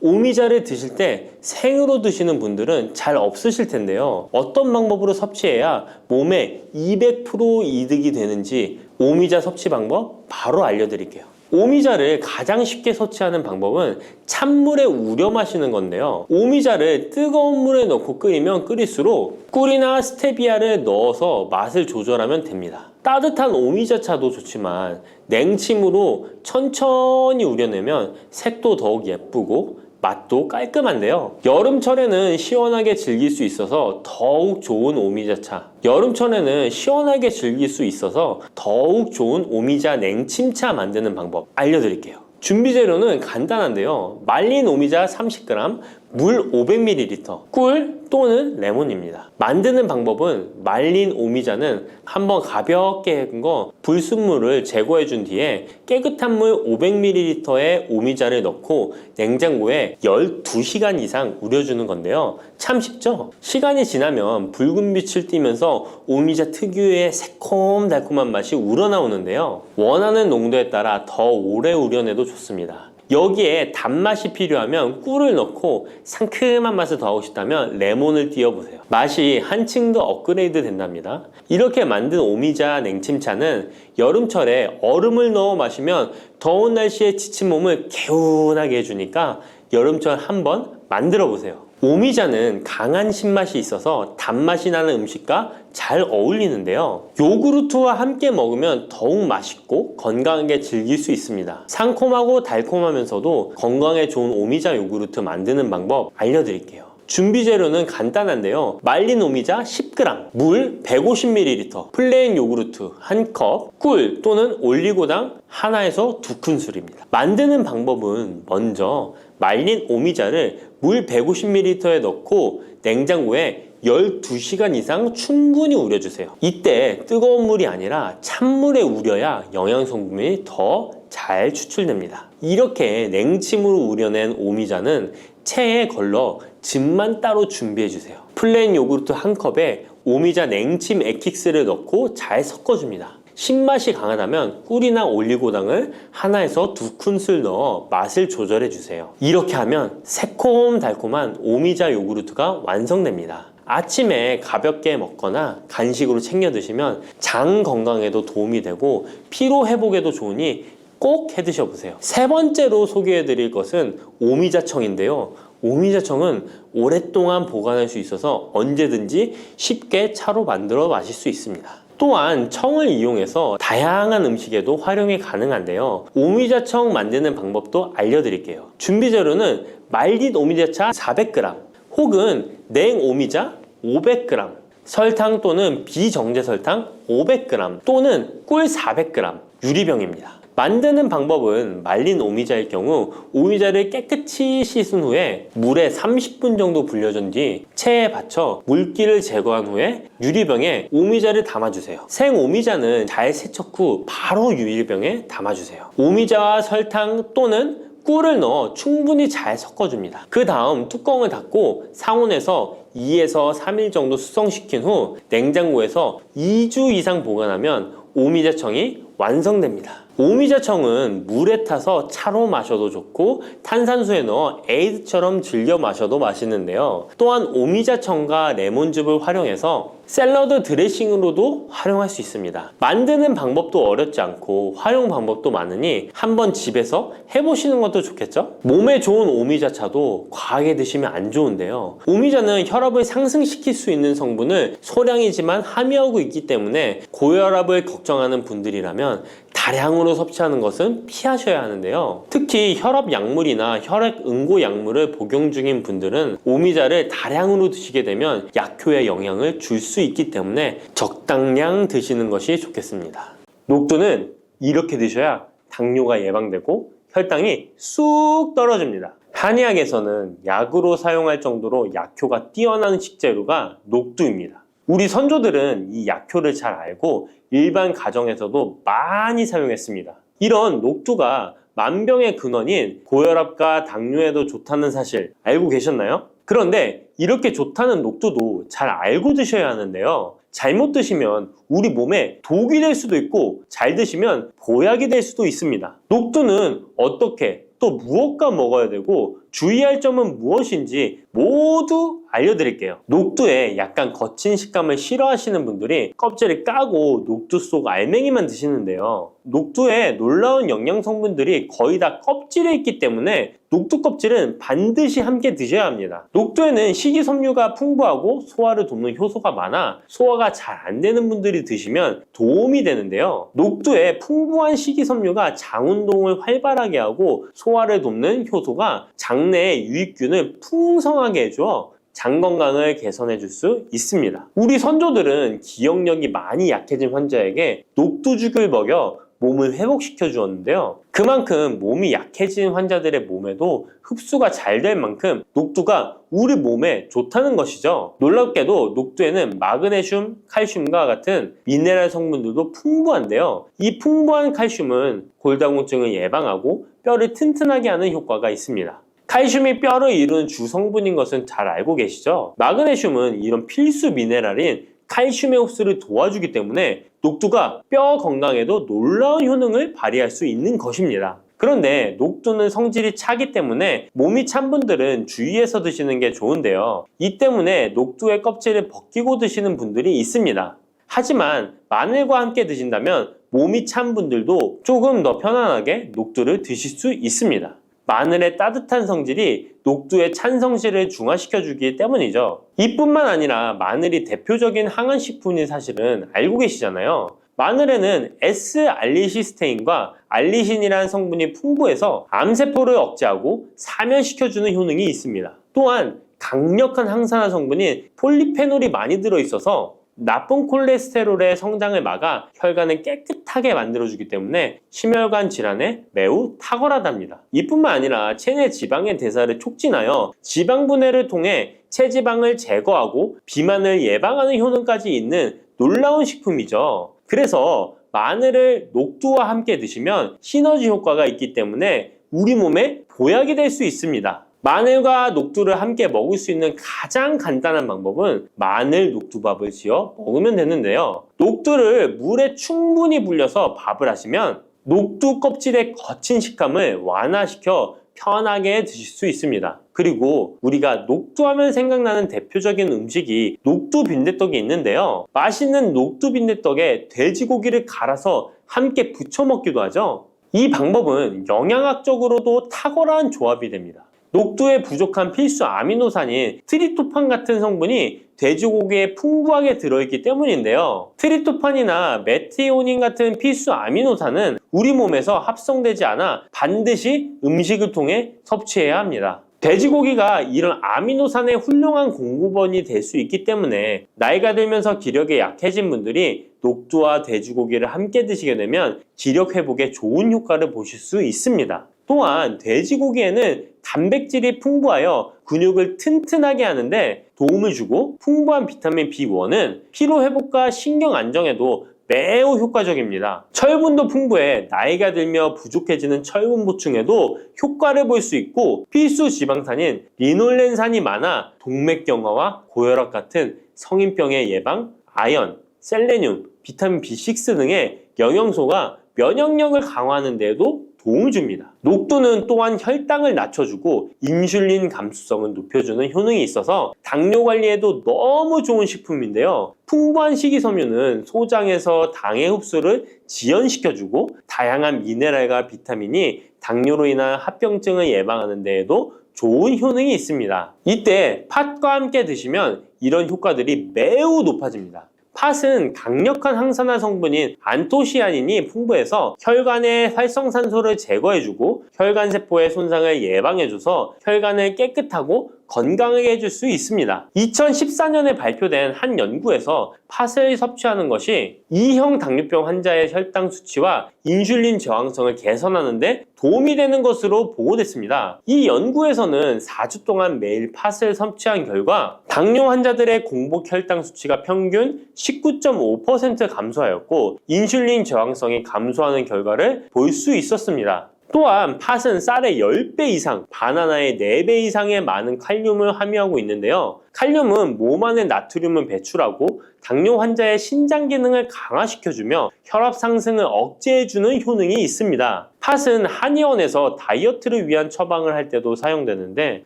오미자를 드실 때 생으로 드시는 분들은 잘 없으실 텐데요. 어떤 방법으로 섭취해야 몸에 200% 이득이 되는지 오미자 섭취 방법 바로 알려드릴게요. 오미자를 가장 쉽게 섭취하는 방법은 찬물에 우려 마시는 건데요. 오미자를 뜨거운 물에 넣고 끓이면 끓일수록 꿀이나 스테비아를 넣어서 맛을 조절하면 됩니다. 따뜻한 오미자차도 좋지만 냉침으로 천천히 우려내면 색도 더욱 예쁘고 맛도 깔끔한데요. 여름철에는 시원하게 즐길 수 있어서 더욱 좋은 오미자차, 여름철에는 시원하게 즐길 수 있어서 더욱 좋은 오미자 냉침차 만드는 방법 알려드릴게요. 준비 재료는 간단한데요. 말린 오미자 30g, 물 500ml, 꿀 또는 레몬입니다. 만드는 방법은 말린 오미자는 한번 가볍게 헹궈 불순물을 제거해 준 뒤에 깨끗한 물 500ml에 오미자를 넣고 냉장고에 12시간 이상 우려주는 건데요. 참 쉽죠? 시간이 지나면 붉은 빛을 띠면서 오미자 특유의 새콤달콤한 맛이 우러나오는데요. 원하는 농도에 따라 더 오래 우려내도 좋습니다. 여기에 단맛이 필요하면 꿀을 넣고 상큼한 맛을 더하고 싶다면 레몬을 띄워보세요. 맛이 한층 더 업그레이드 된답니다. 이렇게 만든 오미자 냉침차는 여름철에 얼음을 넣어 마시면 더운 날씨에 지친 몸을 개운하게 해주니까 여름철 한번 만들어 보세요. 오미자는 강한 신맛이 있어서 단맛이 나는 음식과 잘 어울리는데요. 요구르트와 함께 먹으면 더욱 맛있고 건강하게 즐길 수 있습니다. 상콤하고 달콤하면서도 건강에 좋은 오미자 요구르트 만드는 방법 알려드릴게요. 준비 재료는 간단한데요. 말린 오미자 10g, 물 150ml, 플레인 요구르트 1컵, 꿀 또는 올리고당 하나에서 2큰술입니다. 만드는 방법은 먼저 말린 오미자를 물 150ml에 넣고 냉장고에 12시간 이상 충분히 우려주세요. 이때 뜨거운 물이 아니라 찬물에 우려야 영양성분이 더 잘 추출됩니다. 이렇게 냉침으로 우려낸 오미자는 체에 걸러 즙만 따로 준비해주세요. 플레인 요구르트 1컵에 오미자 냉침 액기스를 넣고 잘 섞어줍니다. 신맛이 강하다면 꿀이나 올리고당을 하나에서 2큰술 넣어 맛을 조절해 주세요. 이렇게 하면 새콤달콤한 오미자 요구르트가 완성됩니다. 아침에 가볍게 먹거나 간식으로 챙겨 드시면 장 건강에도 도움이 되고 피로 회복에도 좋으니 꼭 해 드셔보세요. 세 번째로 소개해 드릴 것은 오미자청인데요. 오미자청은 오랫동안 보관할 수 있어서 언제든지 쉽게 차로 만들어 마실 수 있습니다. 또한 청을 이용해서 다양한 음식에도 활용이 가능한데요. 오미자청 만드는 방법도 알려드릴게요. 준비 재료는 말린 오미자차 400g 혹은 냉오미자 500g, 설탕 또는 비정제 설탕 500g 또는 꿀 400g, 유리병입니다. 만드는 방법은 말린 오미자일 경우 오미자를 깨끗이 씻은 후에 물에 30분 정도 불려준 뒤 체에 받쳐 물기를 제거한 후에 유리병에 오미자를 담아주세요. 생 오미자는 잘 세척 후 바로 유리병에 담아주세요. 오미자와 설탕 또는 꿀을 넣어 충분히 잘 섞어줍니다. 그 다음 뚜껑을 닫고 상온에서 2에서 3일 정도 숙성시킨 후 냉장고에서 2주 이상 보관하면 오미자청이 완성됩니다. 오미자청은 물에 타서 차로 마셔도 좋고 탄산수에 넣어 에이드처럼 즐겨 마셔도 맛있는데요. 또한 오미자청과 레몬즙을 활용해서 샐러드 드레싱으로도 활용할 수 있습니다. 만드는 방법도 어렵지 않고 활용 방법도 많으니 한번 집에서 해보시는 것도 좋겠죠? 몸에 좋은 오미자차도 과하게 드시면 안 좋은데요. 오미자는 혈압을 상승시킬 수 있는 성분을 소량이지만 함유하고 있기 때문에 고혈압을 걱정하는 분들이라면 다량으로 섭취하는 것은 피하셔야 하는데요. 특히 혈압 약물이나 혈액 응고 약물을 복용 중인 분들은 오미자를 다량으로 드시게 되면 약효에 영향을 줄 수 있기 때문에 적당량 드시는 것이 좋겠습니다. 녹두는 이렇게 드셔야 당뇨가 예방되고 혈당이 쑥 떨어집니다. 한의학에서는 약으로 사용할 정도로 약효가 뛰어난 식재료가 녹두입니다. 우리 선조들은 이 약효를 잘 알고 일반 가정에서도 많이 사용했습니다. 이런 녹두가 만병의 근원인 고혈압과 당뇨에도 좋다는 사실 알고 계셨나요? 그런데 이렇게 좋다는 녹두도 잘 알고 드셔야 하는데요. 잘못 드시면 우리 몸에 독이 될 수도 있고 잘 드시면 보약이 될 수도 있습니다. 녹두는 어떻게 또 무엇과 먹어야 되고 주의할 점은 무엇인지 모두 알려드릴게요. 녹두에 약간 거친 식감을 싫어하시는 분들이 껍질을 까고 녹두 속 알맹이만 드시는데요. 녹두에 놀라운 영양 성분들이 거의 다 껍질에 있기 때문에 녹두 껍질은 반드시 함께 드셔야 합니다. 녹두에는 식이섬유가 풍부하고 소화를 돕는 효소가 많아 소화가 잘 안 되는 분들이 드시면 도움이 되는데요. 녹두에 풍부한 식이섬유가 장 운동을 활발하게 하고 소화를 돕는 효소가 장내에 유익균을 풍성하게 해줘 장 건강을 개선해 줄 수 있습니다. 우리 선조들은 기억력이 많이 약해진 환자에게 녹두죽을 먹여 몸을 회복시켜 주었는데요. 그만큼 몸이 약해진 환자들의 몸에도 흡수가 잘 될 만큼 녹두가 우리 몸에 좋다는 것이죠. 놀랍게도 녹두에는 마그네슘, 칼슘과 같은 미네랄 성분들도 풍부한데요. 이 풍부한 칼슘은 골다공증을 예방하고 뼈를 튼튼하게 하는 효과가 있습니다. 칼슘이 뼈를 이루는 주성분인 것은 잘 알고 계시죠? 마그네슘은 이런 필수 미네랄인 칼슘의 흡수를 도와주기 때문에 녹두가 뼈 건강에도 놀라운 효능을 발휘할 수 있는 것입니다. 그런데 녹두는 성질이 차기 때문에 몸이 찬 분들은 주의해서 드시는 게 좋은데요. 이 때문에 녹두의 껍질을 벗기고 드시는 분들이 있습니다. 하지만 마늘과 함께 드신다면 몸이 찬 분들도 조금 더 편안하게 녹두를 드실 수 있습니다. 마늘의 따뜻한 성질이 녹두의 찬 성질을 중화시켜주기 때문이죠. 이뿐만 아니라 마늘이 대표적인 항암식품인 사실은 알고 계시잖아요. 마늘에는 S알리시스테인과 알리신이라는 성분이 풍부해서 암세포를 억제하고 사면시켜주는 효능이 있습니다. 또한 강력한 항산화 성분인 폴리페놀이 많이 들어있어서 나쁜 콜레스테롤의 성장을 막아 혈관을 깨끗하게 만들어주기 때문에 심혈관 질환에 매우 탁월하답니다. 이뿐만 아니라 체내 지방의 대사를 촉진하여 지방 분해를 통해 체지방을 제거하고 비만을 예방하는 효능까지 있는 놀라운 식품이죠. 그래서 마늘을 녹두와 함께 드시면 시너지 효과가 있기 때문에 우리 몸에 보약이 될 수 있습니다. 마늘과 녹두를 함께 먹을 수 있는 가장 간단한 방법은 마늘 녹두밥을 지어 먹으면 되는데요. 녹두를 물에 충분히 불려서 밥을 하시면 녹두 껍질의 거친 식감을 완화시켜 편하게 드실 수 있습니다. 그리고 우리가 녹두하면 생각나는 대표적인 음식이 녹두 빈대떡이 있는데요. 맛있는 녹두 빈대떡에 돼지고기를 갈아서 함께 부쳐 먹기도 하죠. 이 방법은 영양학적으로도 탁월한 조합이 됩니다. 녹두에 부족한 필수 아미노산인 트립토판 같은 성분이 돼지고기에 풍부하게 들어있기 때문인데요. 트립토판이나 메티오닌 같은 필수 아미노산은 우리 몸에서 합성되지 않아 반드시 음식을 통해 섭취해야 합니다. 돼지고기가 이런 아미노산의 훌륭한 공급원이 될 수 있기 때문에 나이가 들면서 기력이 약해진 분들이 녹두와 돼지고기를 함께 드시게 되면 기력 회복에 좋은 효과를 보실 수 있습니다. 또한 돼지고기에는 단백질이 풍부하여 근육을 튼튼하게 하는데 도움을 주고 풍부한 비타민 B1은 피로 회복과 신경 안정에도 매우 효과적입니다. 철분도 풍부해 나이가 들며 부족해지는 철분 보충에도 효과를 볼 수 있고 필수 지방산인 리놀렌산이 많아 동맥경화와 고혈압 같은 성인병의 예방, 아연, 셀레늄, 비타민 B6 등의 영양소가 면역력을 강화하는 데에도 도움을 줍니다. 녹두는 또한 혈당을 낮춰주고 인슐린 감수성을 높여주는 효능이 있어서 당뇨 관리에도 너무 좋은 식품인데요. 풍부한 식이섬유는 소장에서 당의 흡수를 지연시켜주고 다양한 미네랄과 비타민이 당뇨로 인한 합병증을 예방하는 데에도 좋은 효능이 있습니다. 이때 팥과 함께 드시면 이런 효과들이 매우 높아집니다. 팥은 강력한 항산화 성분인 안토시아닌이 풍부해서 혈관의 활성산소를 제거해주고 혈관세포의 손상을 예방해줘서 혈관을 깨끗하고 건강하게 해줄 수 있습니다. 2014년에 발표된 한 연구에서 팥을 섭취하는 것이 2형 당뇨병 환자의 혈당 수치와 인슐린 저항성을 개선하는 데 도움이 되는 것으로 보고됐습니다. 이 연구에서는 4주 동안 매일 팥을 섭취한 결과 당뇨 환자들의 공복 혈당 수치가 평균 19.5% 감소하였고 인슐린 저항성이 감소하는 결과를 볼 수 있었습니다. 또한 팥은 쌀의 10배 이상, 바나나의 4배 이상의 많은 칼륨을 함유하고 있는데요. 칼륨은 몸 안에 나트륨을 배출하고 당뇨 환자의 신장 기능을 강화시켜주며 혈압 상승을 억제해주는 효능이 있습니다. 팥은 한의원에서 다이어트를 위한 처방을 할 때도 사용되는데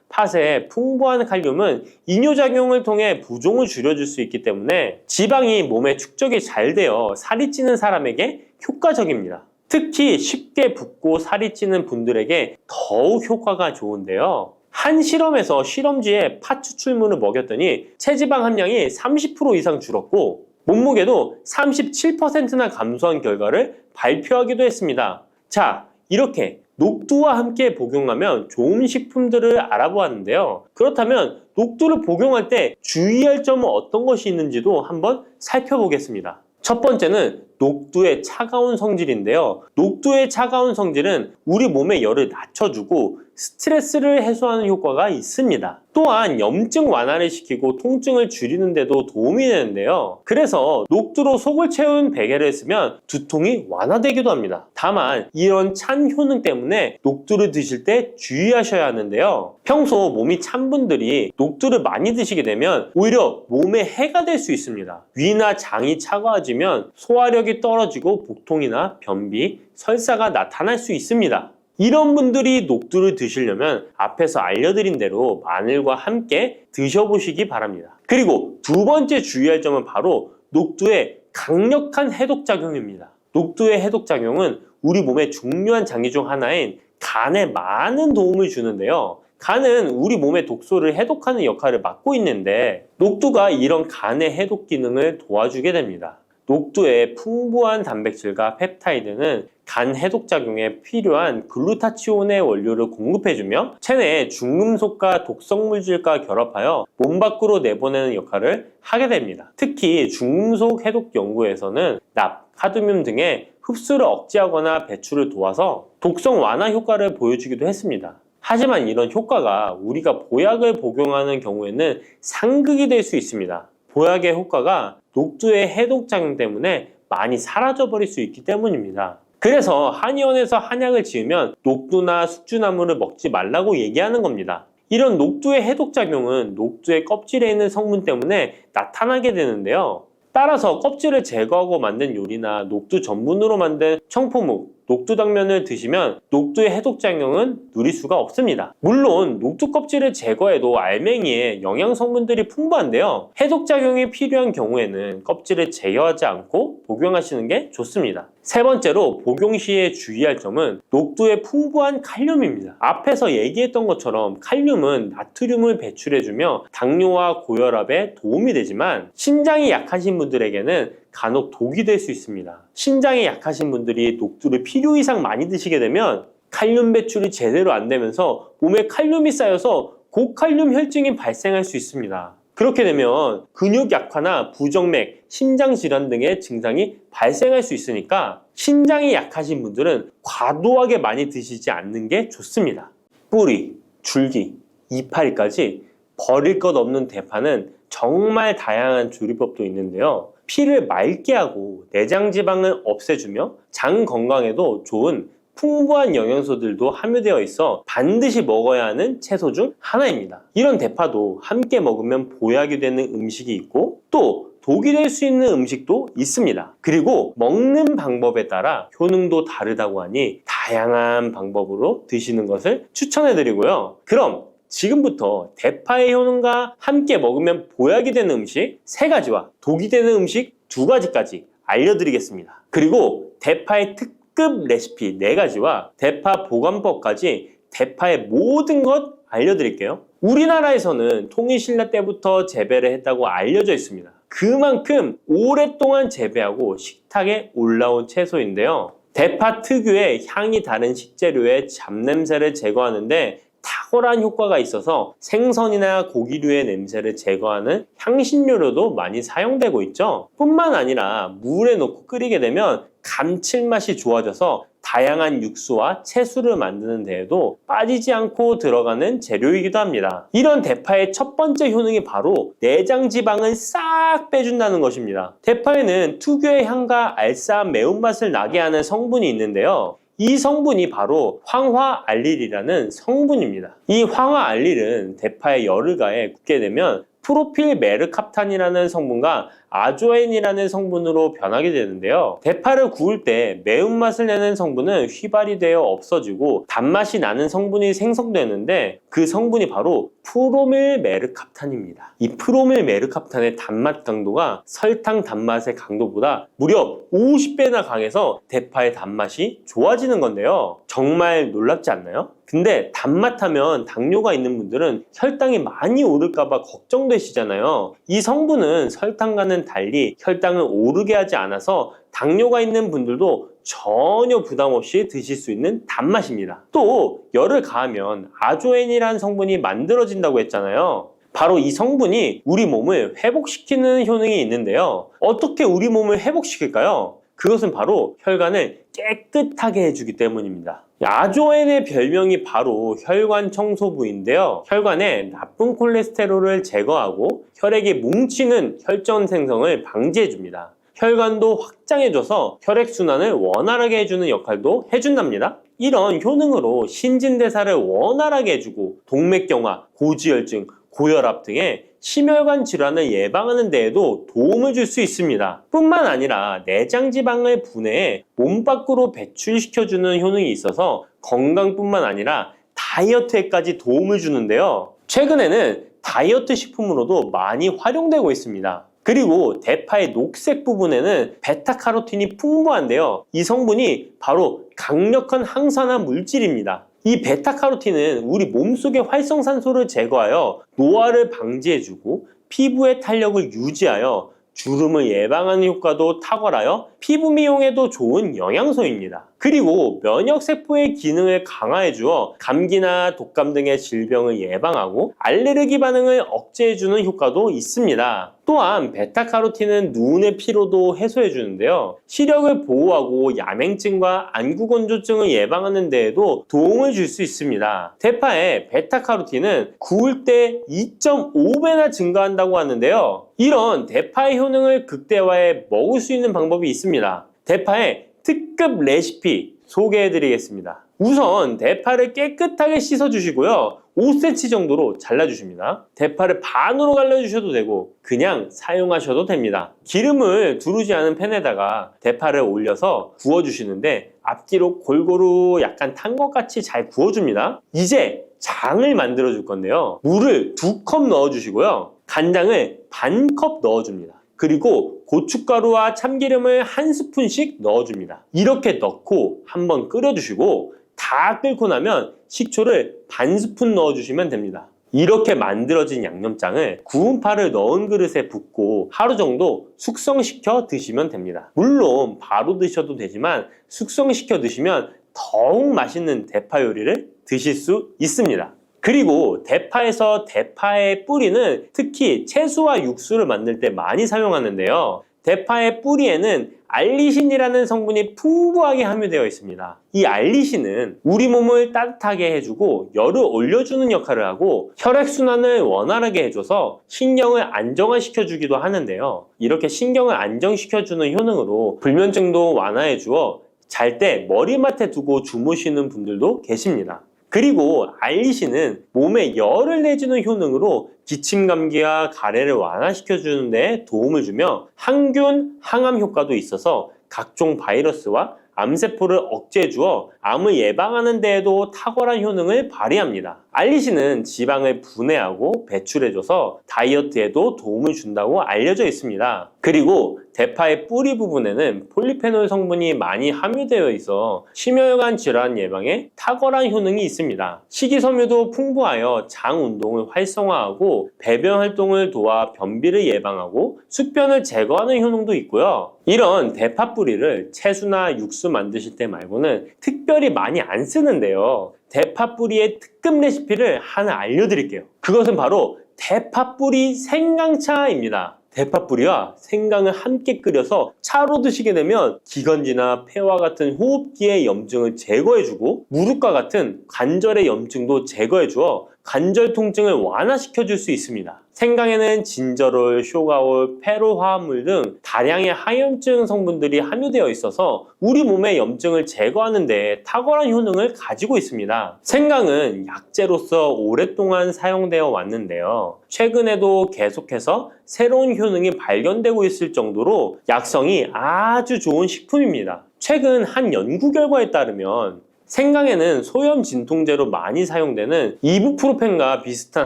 팥의 풍부한 칼륨은 이뇨작용을 통해 부종을 줄여줄 수 있기 때문에 지방이 몸에 축적이 잘 되어 살이 찌는 사람에게 효과적입니다. 특히 쉽게 붓고 살이 찌는 분들에게 더욱 효과가 좋은데요. 한 실험에서 실험쥐에 팥 추출물을 먹였더니 체지방 함량이 30% 이상 줄었고 몸무게도 37%나 감소한 결과를 발표하기도 했습니다. 자, 이렇게 녹두와 함께 복용하면 좋은 식품들을 알아보았는데요. 그렇다면 녹두를 복용할 때 주의할 점은 어떤 것이 있는지도 한번 살펴보겠습니다. 첫 번째는 녹두의 차가운 성질인데요. 녹두의 차가운 성질은 우리 몸의 열을 낮춰주고 스트레스를 해소하는 효과가 있습니다. 또한 염증 완화를 시키고 통증을 줄이는 데도 도움이 되는데요. 그래서 녹두로 속을 채운 베개를 쓰면 두통이 완화되기도 합니다. 다만 이런 찬 효능 때문에 녹두를 드실 때 주의하셔야 하는데요. 평소 몸이 찬 분들이 녹두를 많이 드시게 되면 오히려 몸에 해가 될 수 있습니다. 위나 장이 차가워지면 소화력이 떨어지고 복통이나 변비, 설사가 나타날 수 있습니다. 이런 분들이 녹두를 드시려면 앞에서 알려드린 대로 마늘과 함께 드셔보시기 바랍니다. 그리고 두 번째 주의할 점은 바로 녹두의 강력한 해독작용입니다. 녹두의 해독작용은 우리 몸의 중요한 장기 중 하나인 간에 많은 도움을 주는데요. 간은 우리 몸의 독소를 해독하는 역할을 맡고 있는데 녹두가 이런 간의 해독 기능을 도와주게 됩니다. 녹두의 풍부한 단백질과 펩타이드는 간 해독작용에 필요한 글루타치온의 원료를 공급해주며 체내의 중금속과 독성물질과 결합하여 몸 밖으로 내보내는 역할을 하게 됩니다. 특히 중금속 해독 연구에서는 납, 카드뮴 등의 흡수를 억제하거나 배출을 도와서 독성 완화 효과를 보여주기도 했습니다. 하지만 이런 효과가 우리가 보약을 복용하는 경우에는 상극이 될 수 있습니다. 보약의 효과가 녹두의 해독작용 때문에 많이 사라져버릴 수 있기 때문입니다. 그래서 한의원에서 한약을 지으면 녹두나 숙주나물을 먹지 말라고 얘기하는 겁니다. 이런 녹두의 해독작용은 녹두의 껍질에 있는 성분 때문에 나타나게 되는데요. 따라서 껍질을 제거하고 만든 요리나 녹두 전분으로 만든 청포묵, 녹두 당면을 드시면 녹두의 해독작용은 누릴 수가 없습니다. 물론 녹두 껍질을 제거해도 알맹이에 영양 성분들이 풍부한데요. 해독작용이 필요한 경우에는 껍질을 제거하지 않고 복용하시는 게 좋습니다. 세 번째로 복용 시에 주의할 점은 녹두의 풍부한 칼륨입니다. 앞에서 얘기했던 것처럼 칼륨은 나트륨을 배출해주며 당뇨와 고혈압에 도움이 되지만 신장이 약하신 분들에게는 간혹 독이 될 수 있습니다. 신장이 약하신 분들이 녹두를 필요 이상 많이 드시게 되면 칼륨 배출이 제대로 안 되면서 몸에 칼륨이 쌓여서 고칼륨 혈증이 발생할 수 있습니다. 그렇게 되면 근육 약화나 부정맥, 심장 질환 등의 증상이 발생할 수 있으니까 신장이 약하신 분들은 과도하게 많이 드시지 않는 게 좋습니다. 뿌리, 줄기, 이파리까지 버릴 것 없는 대파는 정말 다양한 조리법도 있는데요. 피를 맑게 하고 내장 지방을 없애주며 장 건강에도 좋은 풍부한 영양소들도 함유되어 있어 반드시 먹어야 하는 채소 중 하나입니다. 이런 대파도 함께 먹으면 보약이 되는 음식이 있고 또 독이 될 수 있는 음식도 있습니다. 그리고 먹는 방법에 따라 효능도 다르다고 하니 다양한 방법으로 드시는 것을 추천해 드리고요. 그럼 지금부터 대파의 효능과 함께 먹으면 보약이 되는 음식 3가지와 독이 되는 음식 2가지까지 알려드리겠습니다. 그리고 대파의 특급 레시피 4가지와 대파 보관법까지 대파의 모든 것 알려드릴게요. 우리나라에서는 통일신라 때부터 재배를 했다고 알려져 있습니다. 그만큼 오랫동안 재배하고 식탁에 올라온 채소인데요. 대파 특유의 향이 다른 식재료의 잡냄새를 제거하는데 탁월한 효과가 있어서 생선이나 고기류의 냄새를 제거하는 향신료로도 많이 사용되고 있죠. 뿐만 아니라 물에 넣고 끓이게 되면 감칠맛이 좋아져서 다양한 육수와 채소를 만드는 데에도 빠지지 않고 들어가는 재료이기도 합니다. 이런 대파의 첫 번째 효능이 바로 내장 지방을 싹 빼준다는 것입니다. 대파에는 특유의 향과 알싸한 매운맛을 나게 하는 성분이 있는데요. 이 성분이 바로 황화알릴이라는 성분입니다. 이 황화알릴은 대파에 열을 가해 굽게 되면 프로필 메르캅탄이라는 성분과 아조엔이라는 성분으로 변하게 되는데요. 대파를 구울 때 매운맛을 내는 성분은 휘발이 되어 없어지고 단맛이 나는 성분이 생성되는데 그 성분이 바로 프로밀 메르캅탄입니다. 이 프로밀 메르캅탄의 단맛 강도가 설탕 단맛의 강도보다 무려 50배나 강해서 대파의 단맛이 좋아지는 건데요. 정말 놀랍지 않나요? 근데 단맛 하면 당뇨가 있는 분들은 혈당이 많이 오를까봐 걱정되시잖아요. 이 성분은 설탕과는 달리 혈당을 오르게 하지 않아서 당뇨가 있는 분들도 전혀 부담 없이 드실 수 있는 단맛입니다. 또 열을 가하면 아조엔이라는 성분이 만들어진다고 했잖아요. 바로 이 성분이 우리 몸을 회복시키는 효능이 있는데요. 어떻게 우리 몸을 회복시킬까요? 그것은 바로 혈관을 깨끗하게 해주기 때문입니다. 아조엔의 별명이 바로 혈관 청소부인데요. 혈관에 나쁜 콜레스테롤을 제거하고 혈액이 뭉치는 혈전 생성을 방지해줍니다. 혈관도 확장해줘서 혈액순환을 원활하게 해주는 역할도 해준답니다. 이런 효능으로 신진대사를 원활하게 해주고 동맥경화, 고지혈증, 고혈압 등의 심혈관 질환을 예방하는 데에도 도움을 줄 수 있습니다. 뿐만 아니라 내장지방을 분해해 몸 밖으로 배출시켜주는 효능이 있어서 건강뿐만 아니라 다이어트에까지 도움을 주는데요. 최근에는 다이어트 식품으로도 많이 활용되고 있습니다. 그리고 대파의 녹색 부분에는 베타카로틴이 풍부한데요. 이 성분이 바로 강력한 항산화 물질입니다. 이 베타카로틴은 우리 몸속의 활성산소를 제거하여 노화를 방지해주고 피부의 탄력을 유지하여 주름을 예방하는 효과도 탁월하여 피부 미용에도 좋은 영양소입니다. 그리고 면역세포의 기능을 강화해주어 감기나 독감 등의 질병을 예방하고 알레르기 반응을 억제해주는 효과도 있습니다. 또한 베타카로틴은 눈의 피로도 해소해주는데요. 시력을 보호하고 야맹증과 안구건조증을 예방하는 데에도 도움을 줄 수 있습니다. 대파의 베타카로틴은 구울 때 2.5배나 증가한다고 하는데요. 이런 대파의 효능을 극대화해 먹을 수 있는 방법이 있습니다. 대파의 특급 레시피 소개해드리겠습니다. 우선 대파를 깨끗하게 씻어주시고요. 5cm 정도로 잘라주십니다. 대파를 반으로 갈라주셔도 되고 그냥 사용하셔도 됩니다. 기름을 두르지 않은 팬에다가 대파를 올려서 구워주시는데 앞뒤로 골고루 약간 탄 것 같이 잘 구워줍니다. 이제 장을 만들어 줄 건데요. 물을 2컵 넣어주시고요. 간장을 반 컵 넣어줍니다. 그리고 고춧가루와 참기름을 1스푼씩 넣어줍니다. 이렇게 넣고 한번 끓여주시고 다 끓고 나면 식초를 반 스푼 넣어주시면 됩니다. 이렇게 만들어진 양념장을 구운 파를 넣은 그릇에 붓고 하루 정도 숙성시켜 드시면 됩니다. 물론 바로 드셔도 되지만 숙성시켜 드시면 더욱 맛있는 대파 요리를 드실 수 있습니다. 그리고 대파에서 대파의 뿌리는 특히 채소와 육수를 만들 때 많이 사용하는데요. 대파의 뿌리에는 알리신이라는 성분이 풍부하게 함유되어 있습니다. 이 알리신은 우리 몸을 따뜻하게 해주고 열을 올려주는 역할을 하고 혈액순환을 원활하게 해줘서 신경을 안정화시켜주기도 하는데요. 이렇게 신경을 안정시켜주는 효능으로 불면증도 완화해주어 잘 때 머리맡에 두고 주무시는 분들도 계십니다. 그리고 알리신은 몸에 열을 내주는 효능으로 기침 감기와 가래를 완화시켜주는 데 도움을 주며 항균, 항암 효과도 있어서 각종 바이러스와 암세포를 억제해 주어 암을 예방하는 데에도 탁월한 효능을 발휘합니다. 알리신은 지방을 분해하고 배출해줘서 다이어트에도 도움을 준다고 알려져 있습니다. 그리고 대파의 뿌리 부분에는 폴리페놀 성분이 많이 함유되어 있어 심혈관 질환 예방에 탁월한 효능이 있습니다. 식이섬유도 풍부하여 장 운동을 활성화하고 배변 활동을 도와 변비를 예방하고 숙변을 제거하는 효능도 있고요. 이런 대파 뿌리를 채소나 육수 만드실 때 말고는 특별히 많이 안 쓰는데요. 대파 뿌리의 특급 레시피를 하나 알려드릴게요. 그것은 바로 대파 뿌리 생강차입니다. 대파 뿌리와 생강을 함께 끓여서 차로 드시게 되면 기관지나 폐와 같은 호흡기의 염증을 제거해주고 무릎과 같은 관절의 염증도 제거해주어 관절 통증을 완화시켜줄 수 있습니다. 생강에는 진저롤, 쇼가올, 페로 화합물 등 다량의 항염증 성분들이 함유되어 있어서 우리 몸의 염증을 제거하는 데 탁월한 효능을 가지고 있습니다. 생강은 약재로서 오랫동안 사용되어 왔는데요. 최근에도 계속해서 새로운 효능이 발견되고 있을 정도로 약성이 아주 좋은 식품입니다. 최근 한 연구 결과에 따르면 생강에는 소염 진통제로 많이 사용되는 이부프로펜과 비슷한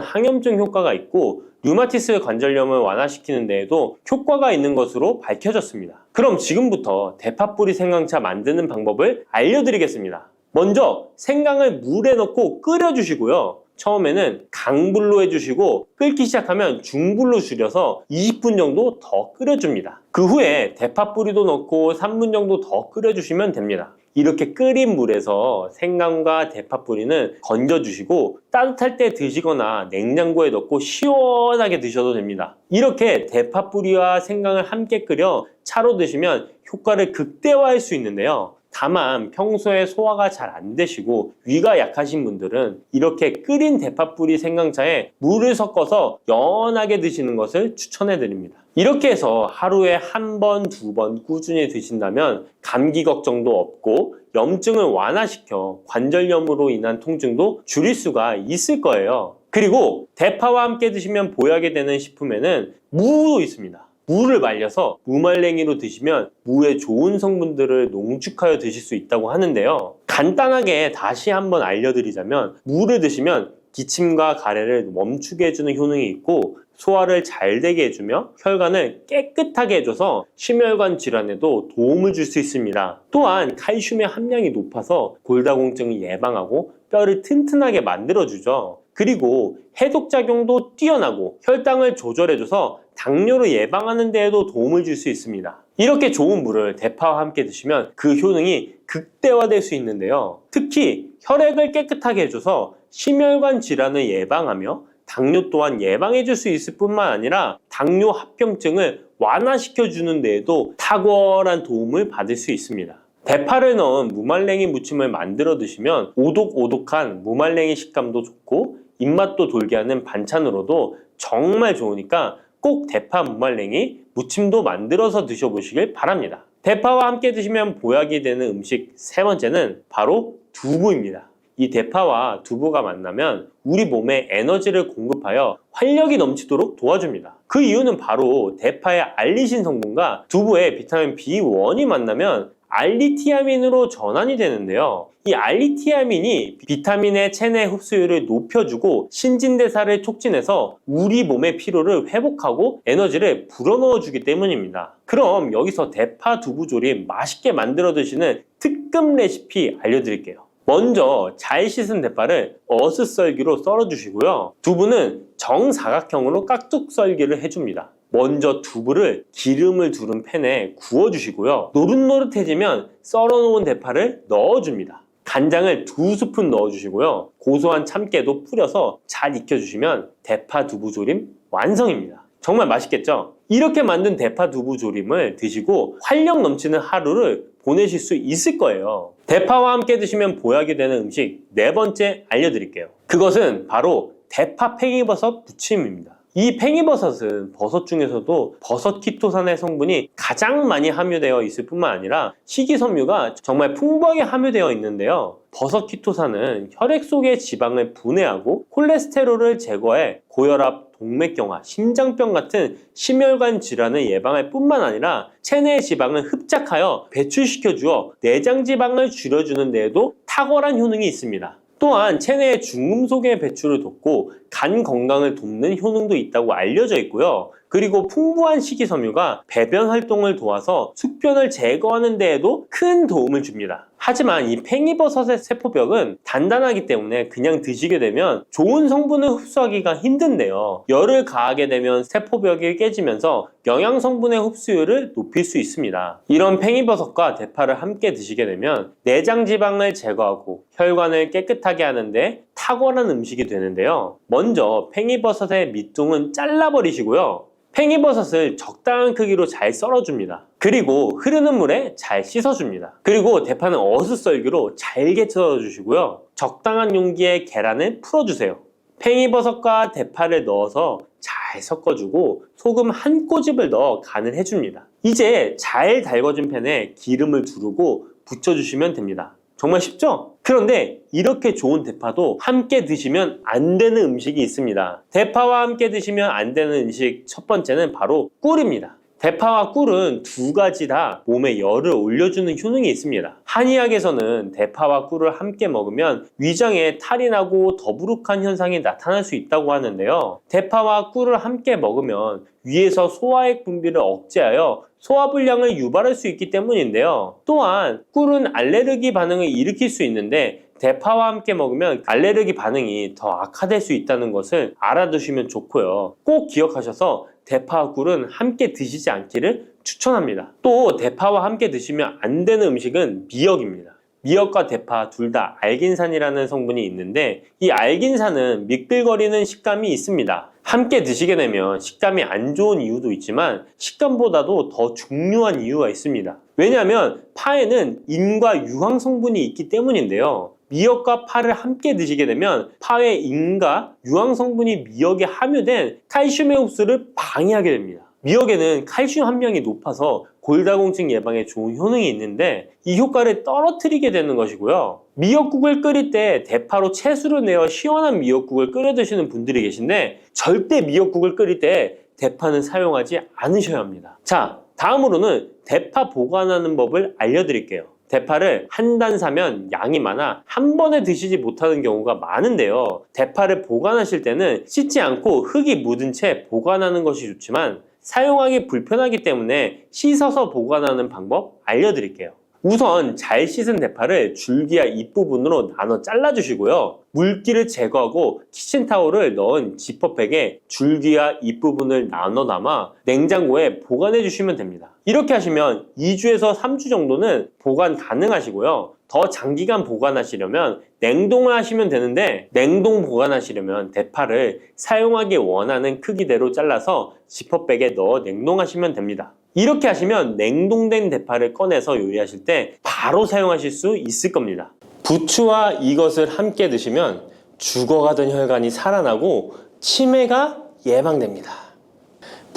항염증 효과가 있고 류마티스 관절염을 완화시키는 데에도 효과가 있는 것으로 밝혀졌습니다. 그럼 지금부터 대파 뿌리 생강차 만드는 방법을 알려드리겠습니다. 먼저 생강을 물에 넣고 끓여주시고요. 처음에는 강불로 해주시고 끓기 시작하면 중불로 줄여서 20분 정도 더 끓여줍니다. 그 후에 대파 뿌리도 넣고 3분 정도 더 끓여주시면 됩니다. 이렇게 끓인 물에서 생강과 대파 뿌리는 건져주시고 따뜻할 때 드시거나 냉장고에 넣고 시원하게 드셔도 됩니다. 이렇게 대파 뿌리와 생강을 함께 끓여 차로 드시면 효과를 극대화할 수 있는데요. 다만 평소에 소화가 잘 안 되시고 위가 약하신 분들은 이렇게 끓인 대파 뿌리 생강차에 물을 섞어서 연하게 드시는 것을 추천해 드립니다. 이렇게 해서 하루에 1번, 2번 꾸준히 드신다면 감기 걱정도 없고 염증을 완화시켜 관절염으로 인한 통증도 줄일 수가 있을 거예요. 그리고 대파와 함께 드시면 보약이 되는 식품에는 무도 있습니다. 무를 말려서 무말랭이로 드시면 무의 좋은 성분들을 농축하여 드실 수 있다고 하는데요. 간단하게 다시 한번 알려드리자면 무를 드시면 기침과 가래를 멈추게 해주는 효능이 있고 소화를 잘 되게 해주며 혈관을 깨끗하게 해줘서 심혈관 질환에도 도움을 줄 수 있습니다. 또한 칼슘의 함량이 높아서 골다공증을 예방하고 뼈를 튼튼하게 만들어주죠. 그리고 해독작용도 뛰어나고 혈당을 조절해줘서 당뇨를 예방하는 데에도 도움을 줄 수 있습니다. 이렇게 좋은 물을 대파와 함께 드시면 그 효능이 극대화될 수 있는데요. 특히 혈액을 깨끗하게 해줘서 심혈관 질환을 예방하며 당뇨 또한 예방해 줄 수 있을 뿐만 아니라 당뇨 합병증을 완화시켜 주는 데에도 탁월한 도움을 받을 수 있습니다. 대파를 넣은 무말랭이 무침을 만들어 드시면 오독오독한 무말랭이 식감도 좋고 입맛도 돌게 하는 반찬으로도 정말 좋으니까 꼭 대파 무말랭이 무침도 만들어서 드셔보시길 바랍니다. 대파와 함께 드시면 보약이 되는 음식 세 번째는 바로 두부입니다. 이 대파와 두부가 만나면 우리 몸에 에너지를 공급하여 활력이 넘치도록 도와줍니다. 그 이유는 바로 대파의 알리신 성분과 두부의 비타민 B1이 만나면 알리티아민으로 전환이 되는데요. 이 알리티아민이 비타민의 체내 흡수율을 높여주고 신진대사를 촉진해서 우리 몸의 피로를 회복하고 에너지를 불어넣어주기 때문입니다. 그럼 여기서 대파 두부조림 맛있게 만들어 드시는 특급 레시피 알려드릴게요. 먼저 잘 씻은 대파를 어슷썰기로 썰어주시고요. 두부는 정사각형으로 깍둑 썰기를 해줍니다. 먼저 두부를 기름을 두른 팬에 구워주시고요. 노릇노릇해지면 썰어놓은 대파를 넣어줍니다. 간장을 2스푼 넣어주시고요. 고소한 참깨도 뿌려서 잘 익혀주시면 대파 두부조림 완성입니다. 정말 맛있겠죠? 이렇게 만든 대파 두부조림을 드시고 활력 넘치는 하루를 보내실 수 있을 거예요. 대파와 함께 드시면 보약이 되는 음식 네 번째 알려드릴게요. 그것은 바로 대파 팽이버섯 부침입니다. 이 팽이버섯은 버섯 중에서도 버섯 키토산의 성분이 가장 많이 함유되어 있을 뿐만 아니라 식이섬유가 정말 풍부하게 함유되어 있는데요. 버섯 키토산은 혈액 속의 지방을 분해하고 콜레스테롤을 제거해 고혈압, 동맥경화, 심장병 같은 심혈관 질환을 예방할 뿐만 아니라 체내 지방을 흡착하여 배출시켜주어 내장 지방을 줄여주는 데에도 탁월한 효능이 있습니다. 또한 체내의 중금속의 배출을 돕고 간 건강을 돕는 효능도 있다고 알려져 있고요. 그리고 풍부한 식이섬유가 배변 활동을 도와서 숙변을 제거하는 데에도 큰 도움을 줍니다. 하지만 이 팽이버섯의 세포벽은 단단하기 때문에 그냥 드시게 되면 좋은 성분을 흡수하기가 힘든데요. 열을 가하게 되면 세포벽이 깨지면서 영양 성분의 흡수율을 높일 수 있습니다. 이런 팽이버섯과 대파를 함께 드시게 되면 내장 지방을 제거하고 혈관을 깨끗하게 하는데 탁월한 음식이 되는데요. 먼저 팽이버섯의 밑둥은 잘라버리시고요. 팽이버섯을 적당한 크기로 잘 썰어줍니다. 그리고 흐르는 물에 잘 씻어줍니다. 그리고 대파는 어슷썰기로 잘게 썰어주시고요. 적당한 용기에 계란을 풀어주세요. 팽이버섯과 대파를 넣어서 잘 섞어주고 소금 한 꼬집을 넣어 간을 해줍니다. 이제 잘 달궈진 팬에 기름을 두르고 붙여주시면 됩니다. 정말 쉽죠? 그런데 이렇게 좋은 대파도 함께 드시면 안 되는 음식이 있습니다. 대파와 함께 드시면 안 되는 음식 첫 번째는 바로 꿀입니다. 대파와 꿀은 두 가지 다 몸에 열을 올려주는 효능이 있습니다. 한의학에서는 대파와 꿀을 함께 먹으면 위장에 탈이 나고 더부룩한 현상이 나타날 수 있다고 하는데요. 대파와 꿀을 함께 먹으면 위에서 소화액 분비를 억제하여 소화불량을 유발할 수 있기 때문인데요. 또한 꿀은 알레르기 반응을 일으킬 수 있는데 대파와 함께 먹으면 알레르기 반응이 더 악화될 수 있다는 것을 알아두시면 좋고요. 꼭 기억하셔서 대파와 꿀은 함께 드시지 않기를 추천합니다. 또 대파와 함께 드시면 안 되는 음식은 미역입니다. 미역과 대파 둘 다 알긴산이라는 성분이 있는데 이 알긴산은 미끌거리는 식감이 있습니다. 함께 드시게 되면 식감이 안 좋은 이유도 있지만 식감보다도 더 중요한 이유가 있습니다. 왜냐하면 파에는 인과 유황 성분이 있기 때문인데요. 미역과 파를 함께 드시게 되면 파의 인과 유황 성분이 미역에 함유된 칼슘의 흡수를 방해하게 됩니다. 미역에는 칼슘 함량이 높아서 골다공증 예방에 좋은 효능이 있는데 이 효과를 떨어뜨리게 되는 것이고요. 미역국을 끓일 때 대파로 채수를 내어 시원한 미역국을 끓여 드시는 분들이 계신데 절대 미역국을 끓일 때 대파는 사용하지 않으셔야 합니다. 자, 다음으로는 대파 보관하는 법을 알려드릴게요. 대파를 한 단 사면 양이 많아 한 번에 드시지 못하는 경우가 많은데요. 대파를 보관하실 때는 씻지 않고 흙이 묻은 채 보관하는 것이 좋지만 사용하기 불편하기 때문에 씻어서 보관하는 방법 알려드릴게요. 우선 잘 씻은 대파를 줄기와 잎부분으로 나눠 잘라주시고요. 물기를 제거하고 키친타올을 넣은 지퍼백에 줄기와 잎부분을 나눠 담아 냉장고에 보관해 주시면 됩니다. 이렇게 하시면 2주에서 3주 정도는 보관 가능하시고요. 더 장기간 보관하시려면 냉동을 하시면 되는데 냉동 보관하시려면 대파를 사용하기 원하는 크기대로 잘라서 지퍼백에 넣어 냉동하시면 됩니다. 이렇게 하시면 냉동된 대파를 꺼내서 요리하실 때 바로 사용하실 수 있을 겁니다. 부추와 이것을 함께 드시면 죽어가던 혈관이 살아나고 치매가 예방됩니다.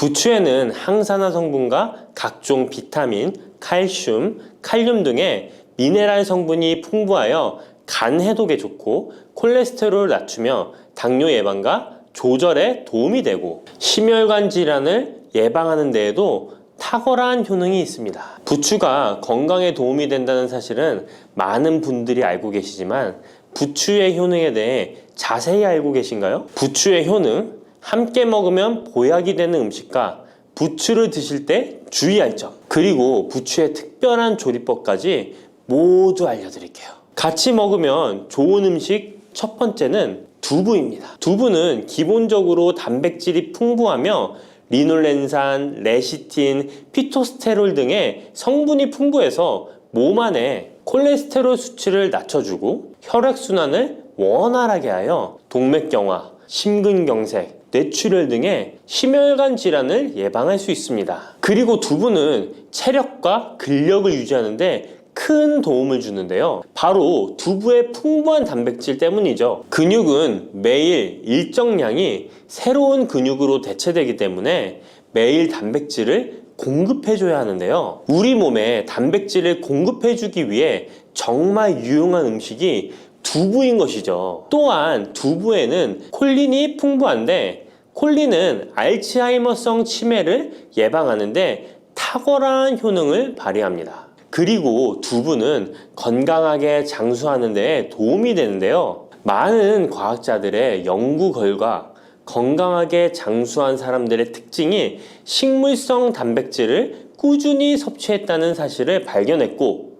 부추에는 항산화 성분과 각종 비타민, 칼슘, 칼륨 등의 미네랄 성분이 풍부하여 간 해독에 좋고 콜레스테롤을 낮추며 당뇨 예방과 조절에 도움이 되고 심혈관 질환을 예방하는 데에도 탁월한 효능이 있습니다. 부추가 건강에 도움이 된다는 사실은 많은 분들이 알고 계시지만 부추의 효능에 대해 자세히 알고 계신가요? 부추의 효능, 함께 먹으면 보약이 되는 음식과 부추를 드실 때 주의할 점, 그리고 부추의 특별한 조리법까지 모두 알려드릴게요. 같이 먹으면 좋은 음식 첫 번째는 두부입니다. 두부는 기본적으로 단백질이 풍부하며 리놀렌산, 레시틴, 피토스테롤 등의 성분이 풍부해서 몸 안에 콜레스테롤 수치를 낮춰주고 혈액순환을 원활하게 하여 동맥경화, 심근경색, 뇌출혈 등의 심혈관 질환을 예방할 수 있습니다. 그리고 두부는 체력과 근력을 유지하는 데 큰 도움을 주는데요. 바로 두부의 풍부한 단백질 때문이죠. 근육은 매일 일정량이 새로운 근육으로 대체되기 때문에 매일 단백질을 공급해줘야 하는데요. 우리 몸에 단백질을 공급해주기 위해 정말 유용한 음식이 두부인 것이죠. 또한 두부에는 콜린이 풍부한데 콜린은 알츠하이머성 치매를 예방하는데 탁월한 효능을 발휘합니다. 그리고 두부는 건강하게 장수하는 데 도움이 되는데요. 많은 과학자들의 연구 결과 건강하게 장수한 사람들의 특징이 식물성 단백질을 꾸준히 섭취했다는 사실을 발견했고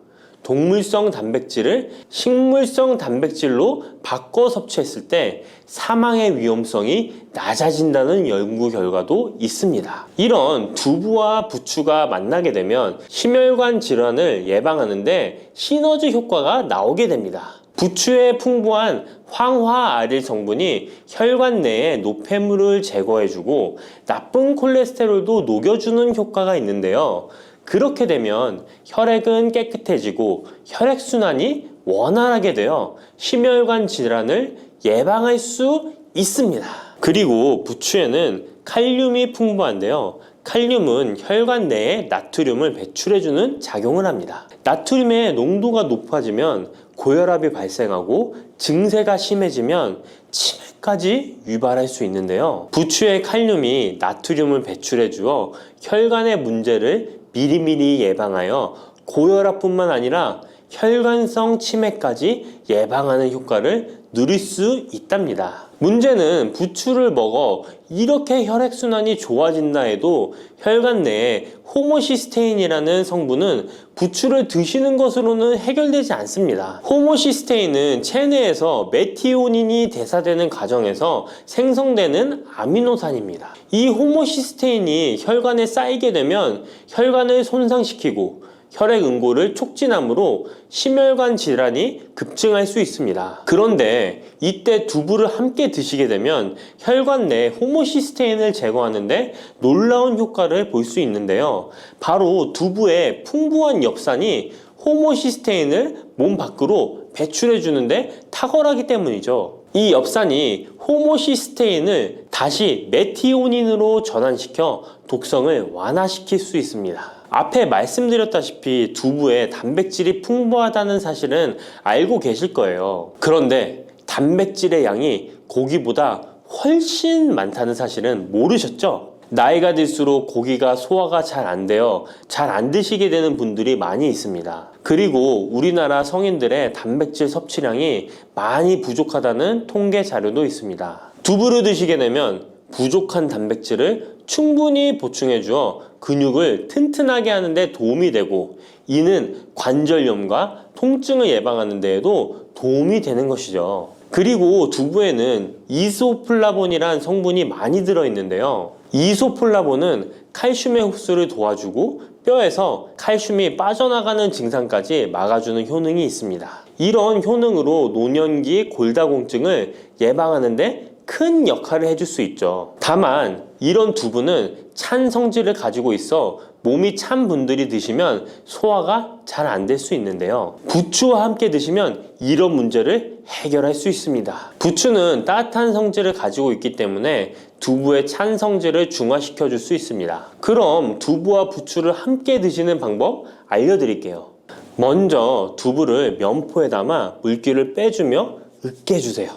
동물성 단백질을 식물성 단백질로 바꿔 섭취했을 때 사망의 위험성이 낮아진다는 연구 결과도 있습니다. 이런 두부와 부추가 만나게 되면 심혈관 질환을 예방하는데 시너지 효과가 나오게 됩니다. 부추에 풍부한 황화아릴 성분이 혈관 내의 노폐물을 제거해주고 나쁜 콜레스테롤도 녹여주는 효과가 있는데요. 그렇게 되면 혈액은 깨끗해지고 혈액순환이 원활하게 되어 심혈관 질환을 예방할 수 있습니다. 그리고 부추에는 칼륨이 풍부한데요. 칼륨은 혈관 내에 나트륨을 배출해주는 작용을 합니다. 나트륨의 농도가 높아지면 고혈압이 발생하고 증세가 심해지면 치매까지 유발할 수 있는데요. 부추의 칼륨이 나트륨을 배출해주어 혈관의 문제를 미리미리 예방하여 고혈압뿐만 아니라 혈관성 치매까지 예방하는 효과를 누릴 수 있답니다. 문제는 부추를 먹어 이렇게 혈액순환이 좋아진다 해도 혈관 내에 호모시스테인이라는 성분은 부추를 드시는 것으로는 해결되지 않습니다. 호모시스테인은 체내에서 메티오닌이 대사되는 과정에서 생성되는 아미노산입니다. 이 호모시스테인이 혈관에 쌓이게 되면 혈관을 손상시키고 혈액 응고를 촉진하므로 심혈관 질환이 급증할 수 있습니다. 그런데 이때 두부를 함께 드시게 되면 혈관 내 호모시스테인을 제거하는데 놀라운 효과를 볼 수 있는데요. 바로 두부의 풍부한 엽산이 호모시스테인을 몸 밖으로 배출해 주는데 탁월하기 때문이죠. 이 엽산이 호모시스테인을 다시 메티오닌으로 전환시켜 독성을 완화시킬 수 있습니다. 앞에 말씀드렸다시피 두부에 단백질이 풍부하다는 사실은 알고 계실 거예요. 그런데 단백질의 양이 고기보다 훨씬 많다는 사실은 모르셨죠? 나이가 들수록 고기가 소화가 잘 안 되어 잘 안 드시게 되는 분들이 많이 있습니다. 그리고 우리나라 성인들의 단백질 섭취량이 많이 부족하다는 통계 자료도 있습니다. 두부를 드시게 되면 부족한 단백질을 충분히 보충해 주어 근육을 튼튼하게 하는 데 도움이 되고 이는 관절염과 통증을 예방하는 데에도 도움이 되는 것이죠. 그리고 두부에는 이소플라본이란 성분이 많이 들어있는데요. 이소플라본은 칼슘의 흡수를 도와주고 뼈에서 칼슘이 빠져나가는 증상까지 막아주는 효능이 있습니다. 이런 효능으로 노년기 골다공증을 예방하는 데 큰 역할을 해줄 수 있죠. 다만 이런 두부는 찬 성질을 가지고 있어 몸이 찬 분들이 드시면 소화가 잘 안 될 수 있는데요. 부추와 함께 드시면 이런 문제를 해결할 수 있습니다. 부추는 따뜻한 성질을 가지고 있기 때문에 두부의 찬성질을 중화시켜 줄 수 있습니다. 그럼 두부와 부추를 함께 드시는 방법 알려드릴게요. 먼저 두부를 면포에 담아 물기를 빼주며 으깨주세요.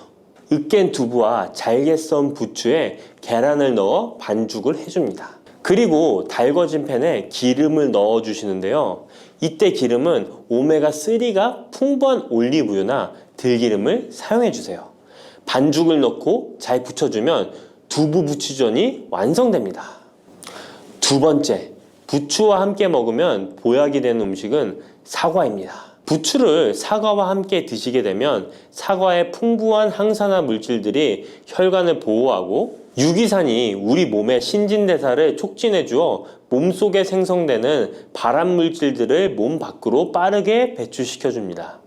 으깬 두부와 잘게 썬 부추에 계란을 넣어 반죽을 해줍니다. 그리고 달궈진 팬에 기름을 넣어 주시는데요. 이때 기름은 오메가3가 풍부한 올리브유나 들기름을 사용해 주세요. 반죽을 넣고 잘 붙여주면 두부 부추전이 완성됩니다. 두 번째, 부추와 함께 먹으면 보약이 되는 음식은 사과입니다. 부추를 사과와 함께 드시게 되면 사과의 풍부한 항산화 물질들이 혈관을 보호하고 유기산이 우리 몸의 신진대사를 촉진해 주어 몸속에 생성되는 발암 물질들을 몸 밖으로 빠르게 배출시켜 줍니다.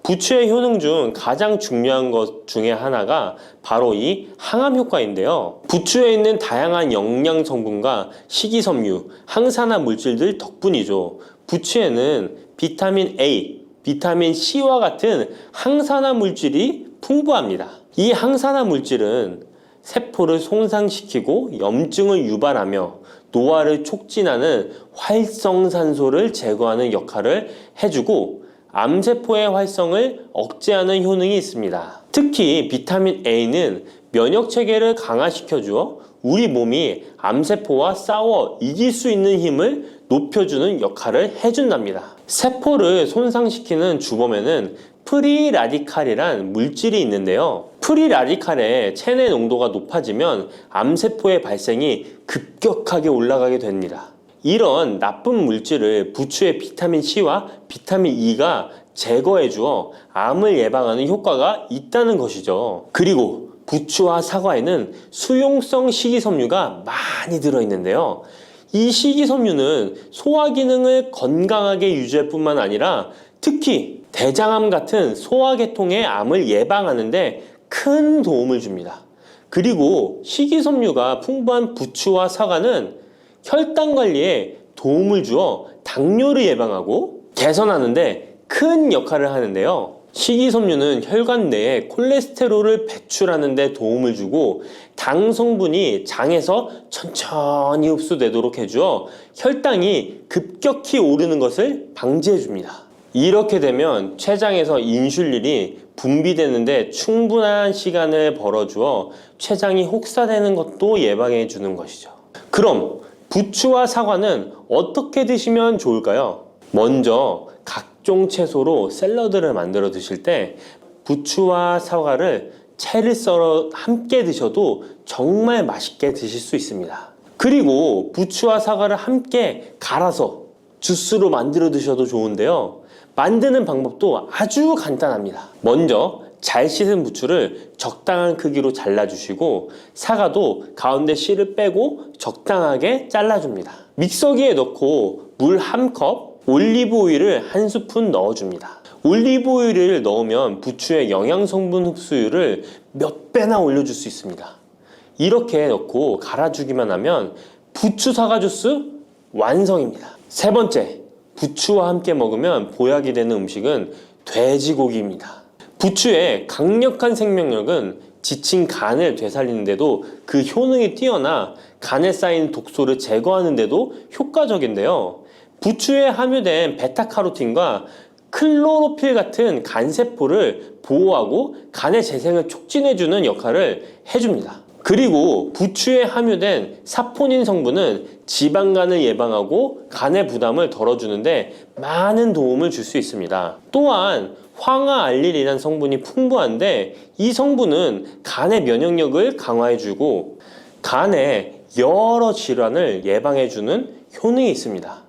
부추의 효능 중 가장 중요한 것 중에 하나가 바로 이 항암 효과인데요. 부추에 있는 다양한 영양 성분과 식이섬유, 항산화 물질들 덕분이죠. 부추에는 비타민 A, 비타민 C와 같은 항산화 물질이 풍부합니다. 이 항산화 물질은 세포를 손상시키고 염증을 유발하며 노화를 촉진하는 활성산소를 제거하는 역할을 해주고 암세포의 활성을 억제하는 효능이 있습니다. 특히 비타민 A는 면역체계를 강화시켜주어 우리 몸이 암세포와 싸워 이길 수 있는 힘을 높여주는 역할을 해준답니다. 세포를 손상시키는 주범에는 프리라디칼이란 물질이 있는데요. 프리라디칼의 체내 농도가 높아지면 암세포의 발생이 급격하게 올라가게 됩니다. 이런 나쁜 물질을 부추의 비타민 C와 비타민 E가 제거해 주어 암을 예방하는 효과가 있다는 것이죠. 그리고 부추와 사과에는 수용성 식이섬유가 많이 들어있는데요. 이 식이섬유는 소화 기능을 건강하게 유지할 뿐만 아니라 특히 대장암 같은 소화계통의 암을 예방하는 데 큰 도움을 줍니다. 그리고 식이섬유가 풍부한 부추와 사과는 혈당 관리에 도움을 주어 당뇨를 예방하고 개선하는데 큰 역할을 하는데요. 식이섬유는 혈관 내에 콜레스테롤을 배출하는 데 도움을 주고 당 성분이 장에서 천천히 흡수되도록 해주어 혈당이 급격히 오르는 것을 방지해 줍니다. 이렇게 되면 췌장에서 인슐린이 분비되는데 충분한 시간을 벌어주어 췌장이 혹사되는 것도 예방해 주는 것이죠. 그럼 부추와 사과는 어떻게 드시면 좋을까요? 먼저 각종 채소로 샐러드를 만들어 드실 때 부추와 사과를 채를 썰어 함께 드셔도 정말 맛있게 드실 수 있습니다. 그리고 부추와 사과를 함께 갈아서 주스로 만들어 드셔도 좋은데요. 만드는 방법도 아주 간단합니다. 먼저 잘 씻은 부추를 적당한 크기로 잘라주시고 사과도 가운데 씨를 빼고 적당하게 잘라줍니다. 믹서기에 넣고 물 1컵, 올리브 오일을 1스푼 넣어줍니다. 올리브 오일을 넣으면 부추의 영양 성분 흡수율을 몇 배나 올려줄 수 있습니다. 이렇게 넣고 갈아주기만 하면 부추 사과 주스 완성입니다. 세 번째, 부추와 함께 먹으면 보약이 되는 음식은 돼지고기입니다. 부추의 강력한 생명력은 지친 간을 되살리는데도 그 효능이 뛰어나 간에 쌓인 독소를 제거하는데도 효과적인데요. 부추에 함유된 베타카로틴과 클로로필 같은 간세포를 보호하고 간의 재생을 촉진해주는 역할을 해줍니다. 그리고 부추에 함유된 사포닌 성분은 지방간을 예방하고 간의 부담을 덜어주는데 많은 도움을 줄 수 있습니다. 또한 황화알릴이라는 성분이 풍부한데 이 성분은 간의 면역력을 강화해주고 간의 여러 질환을 예방해주는 효능이 있습니다.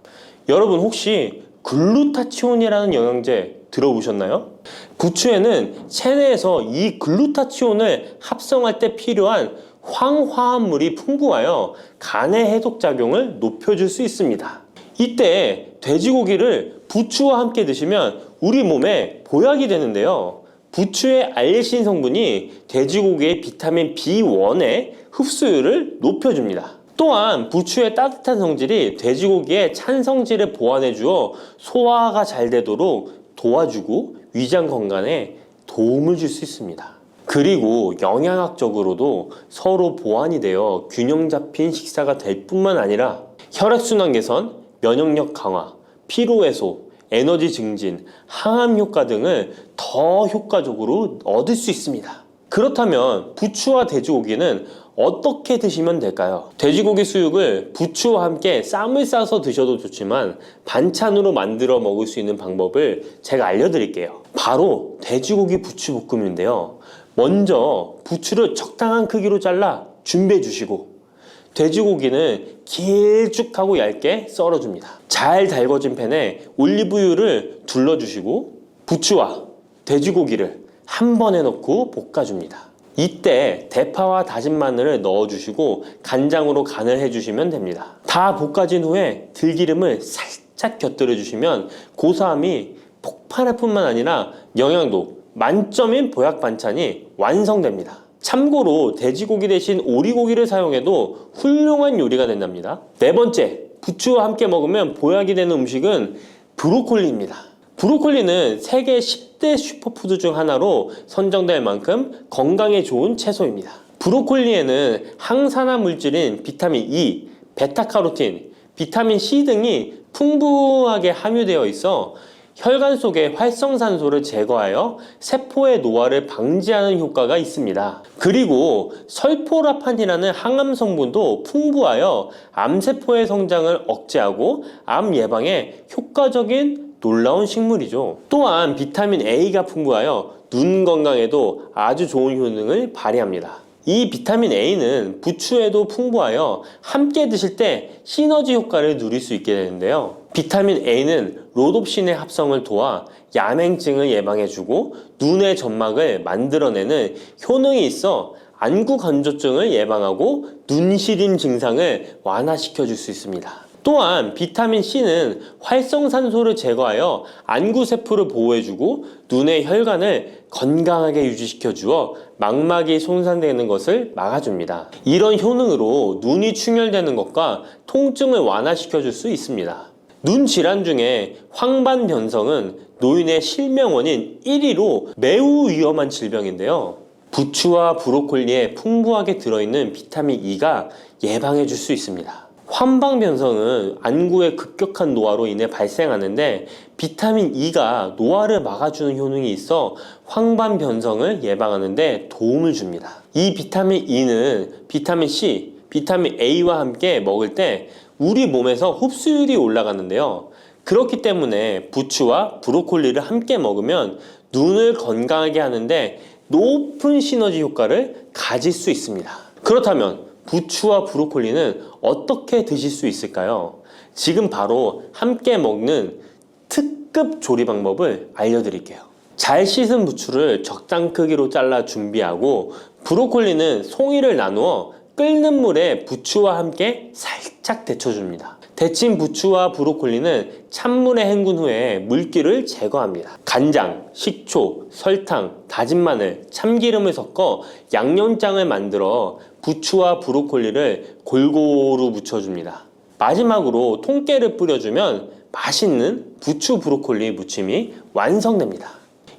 여러분 혹시 글루타치온이라는 영양제 들어보셨나요? 부추에는 체내에서 이 글루타치온을 합성할 때 필요한 황화합물이 풍부하여 간의 해독작용을 높여줄 수 있습니다. 이때 돼지고기를 부추와 함께 드시면 우리 몸에 보약이 되는데요. 부추의 알레신 성분이 돼지고기의 비타민 B1의 흡수율을 높여줍니다. 또한 부추의 따뜻한 성질이 돼지고기의 찬 성질을 보완해 주어 소화가 잘 되도록 도와주고 위장 건강에 도움을 줄 수 있습니다. 그리고 영양학적으로도 서로 보완이 되어 균형 잡힌 식사가 될 뿐만 아니라 혈액순환 개선, 면역력 강화, 피로 해소, 에너지 증진, 항암 효과 등을 더 효과적으로 얻을 수 있습니다. 그렇다면 부추와 돼지고기는 어떻게 드시면 될까요? 돼지고기 수육을 부추와 함께 쌈을 싸서 드셔도 좋지만 반찬으로 만들어 먹을 수 있는 방법을 제가 알려드릴게요. 바로 돼지고기 부추볶음인데요. 먼저 부추를 적당한 크기로 잘라 준비해 주시고 돼지고기는 길쭉하고 얇게 썰어줍니다. 잘 달궈진 팬에 올리브유를 둘러주시고 부추와 돼지고기를 한 번에 넣고 볶아줍니다. 이때 대파와 다진 마늘을 넣어주시고 간장으로 간을 해주시면 됩니다. 다 볶아진 후에 들기름을 살짝 곁들여 주시면 고소함이 폭발할 뿐만 아니라 영양도 만점인 보약 반찬이 완성됩니다. 참고로 돼지고기 대신 오리고기를 사용해도 훌륭한 요리가 된답니다. 네 번째, 부추와 함께 먹으면 보약이 되는 음식은 브로콜리입니다. 브로콜리는 세계 10대 슈퍼푸드 중 하나로 선정될 만큼 건강에 좋은 채소입니다. 브로콜리에는 항산화 물질인 비타민 E, 베타카로틴, 비타민 C 등이 풍부하게 함유되어 있어 혈관 속의 활성산소를 제거하여 세포의 노화를 방지하는 효과가 있습니다. 그리고 설포라판이라는 항암 성분도 풍부하여 암세포의 성장을 억제하고 암 예방에 효과적인 놀라운 식물이죠. 또한 비타민 A가 풍부하여 눈 건강에도 아주 좋은 효능을 발휘합니다. 이 비타민 A는 부추에도 풍부하여 함께 드실 때 시너지 효과를 누릴 수 있게 되는데요. 비타민 A는 로놉신의 합성을 도와 야맹증을 예방해주고 눈의 점막을 만들어내는 효능이 있어 안구 건조증을 예방하고 눈시림 증상을 완화시켜줄 수 있습니다. 또한 비타민 C는 활성산소를 제거하여 안구세포를 보호해주고 눈의 혈관을 건강하게 유지시켜 주어 망막이 손상되는 것을 막아줍니다. 이런 효능으로 눈이 충혈되는 것과 통증을 완화시켜 줄 수 있습니다. 눈 질환 중에 황반변성은 노인의 실명 원인 1위로 매우 위험한 질병인데요. 부추와 브로콜리에 풍부하게 들어있는 비타민 E가 예방해 줄 수 있습니다. 황반변성은 안구의 급격한 노화로 인해 발생하는데 비타민 E가 노화를 막아주는 효능이 있어 황반변성을 예방하는 데 도움을 줍니다. 이 비타민 E는 비타민 C, 비타민 A와 함께 먹을 때 우리 몸에서 흡수율이 올라가는데요. 그렇기 때문에 부추와 브로콜리를 함께 먹으면 눈을 건강하게 하는데 높은 시너지 효과를 가질 수 있습니다. 그렇다면 부추와 브로콜리는 어떻게 드실 수 있을까요? 지금 바로 함께 먹는 특급 조리 방법을 알려드릴게요. 잘 씻은 부추를 적당 크기로 잘라 준비하고 브로콜리는 송이를 나누어 끓는 물에 부추와 함께 살짝 데쳐줍니다. 데친 부추와 브로콜리는 찬물에 헹군 후에 물기를 제거합니다. 간장, 식초, 설탕, 다진 마늘, 참기름을 섞어 양념장을 만들어 부추와 브로콜리를 골고루 묻혀줍니다. 마지막으로 통깨를 뿌려주면 맛있는 부추 브로콜리 무침이 완성됩니다.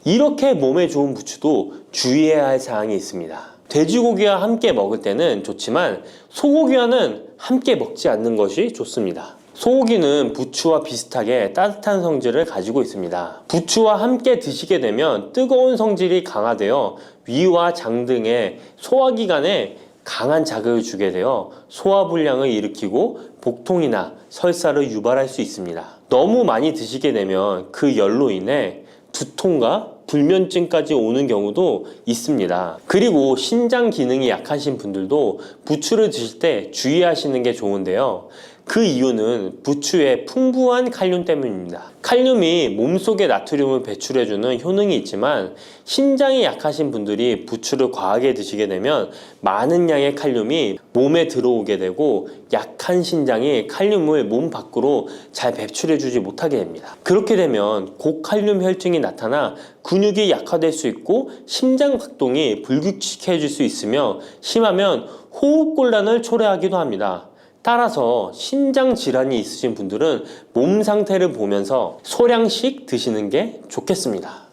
이렇게 몸에 좋은 부추도 주의해야 할 사항이 있습니다. 돼지고기와 함께 먹을 때는 좋지만 소고기와는 함께 먹지 않는 것이 좋습니다. 소고기는 부추와 비슷하게 따뜻한 성질을 가지고 있습니다. 부추와 함께 드시게 되면 뜨거운 성질이 강화되어 위와 장 등의 소화기관에 강한 자극을 주게 되어 소화불량을 일으키고 복통이나 설사를 유발할 수 있습니다. 너무 많이 드시게 되면 그 열로 인해 두통과 불면증까지 오는 경우도 있습니다. 그리고 신장 기능이 약하신 분들도 부추를 드실 때 주의하시는 게 좋은데요. 그 이유는 부추의 풍부한 칼륨 때문입니다. 칼륨이 몸속에 나트륨을 배출해주는 효능이 있지만 신장이 약하신 분들이 부추를 과하게 드시게 되면 많은 양의 칼륨이 몸에 들어오게 되고 약한 신장이 칼륨을 몸 밖으로 잘 배출해주지 못하게 됩니다. 그렇게 되면 고칼륨 혈증이 나타나 근육이 약화될 수 있고 심장 박동이 불규칙해질 수 있으며 심하면 호흡곤란을 초래하기도 합니다. 따라서 신장 질환이 있으신 분들은 몸 상태를 보면서 소량씩 드시는 게 좋겠습니다.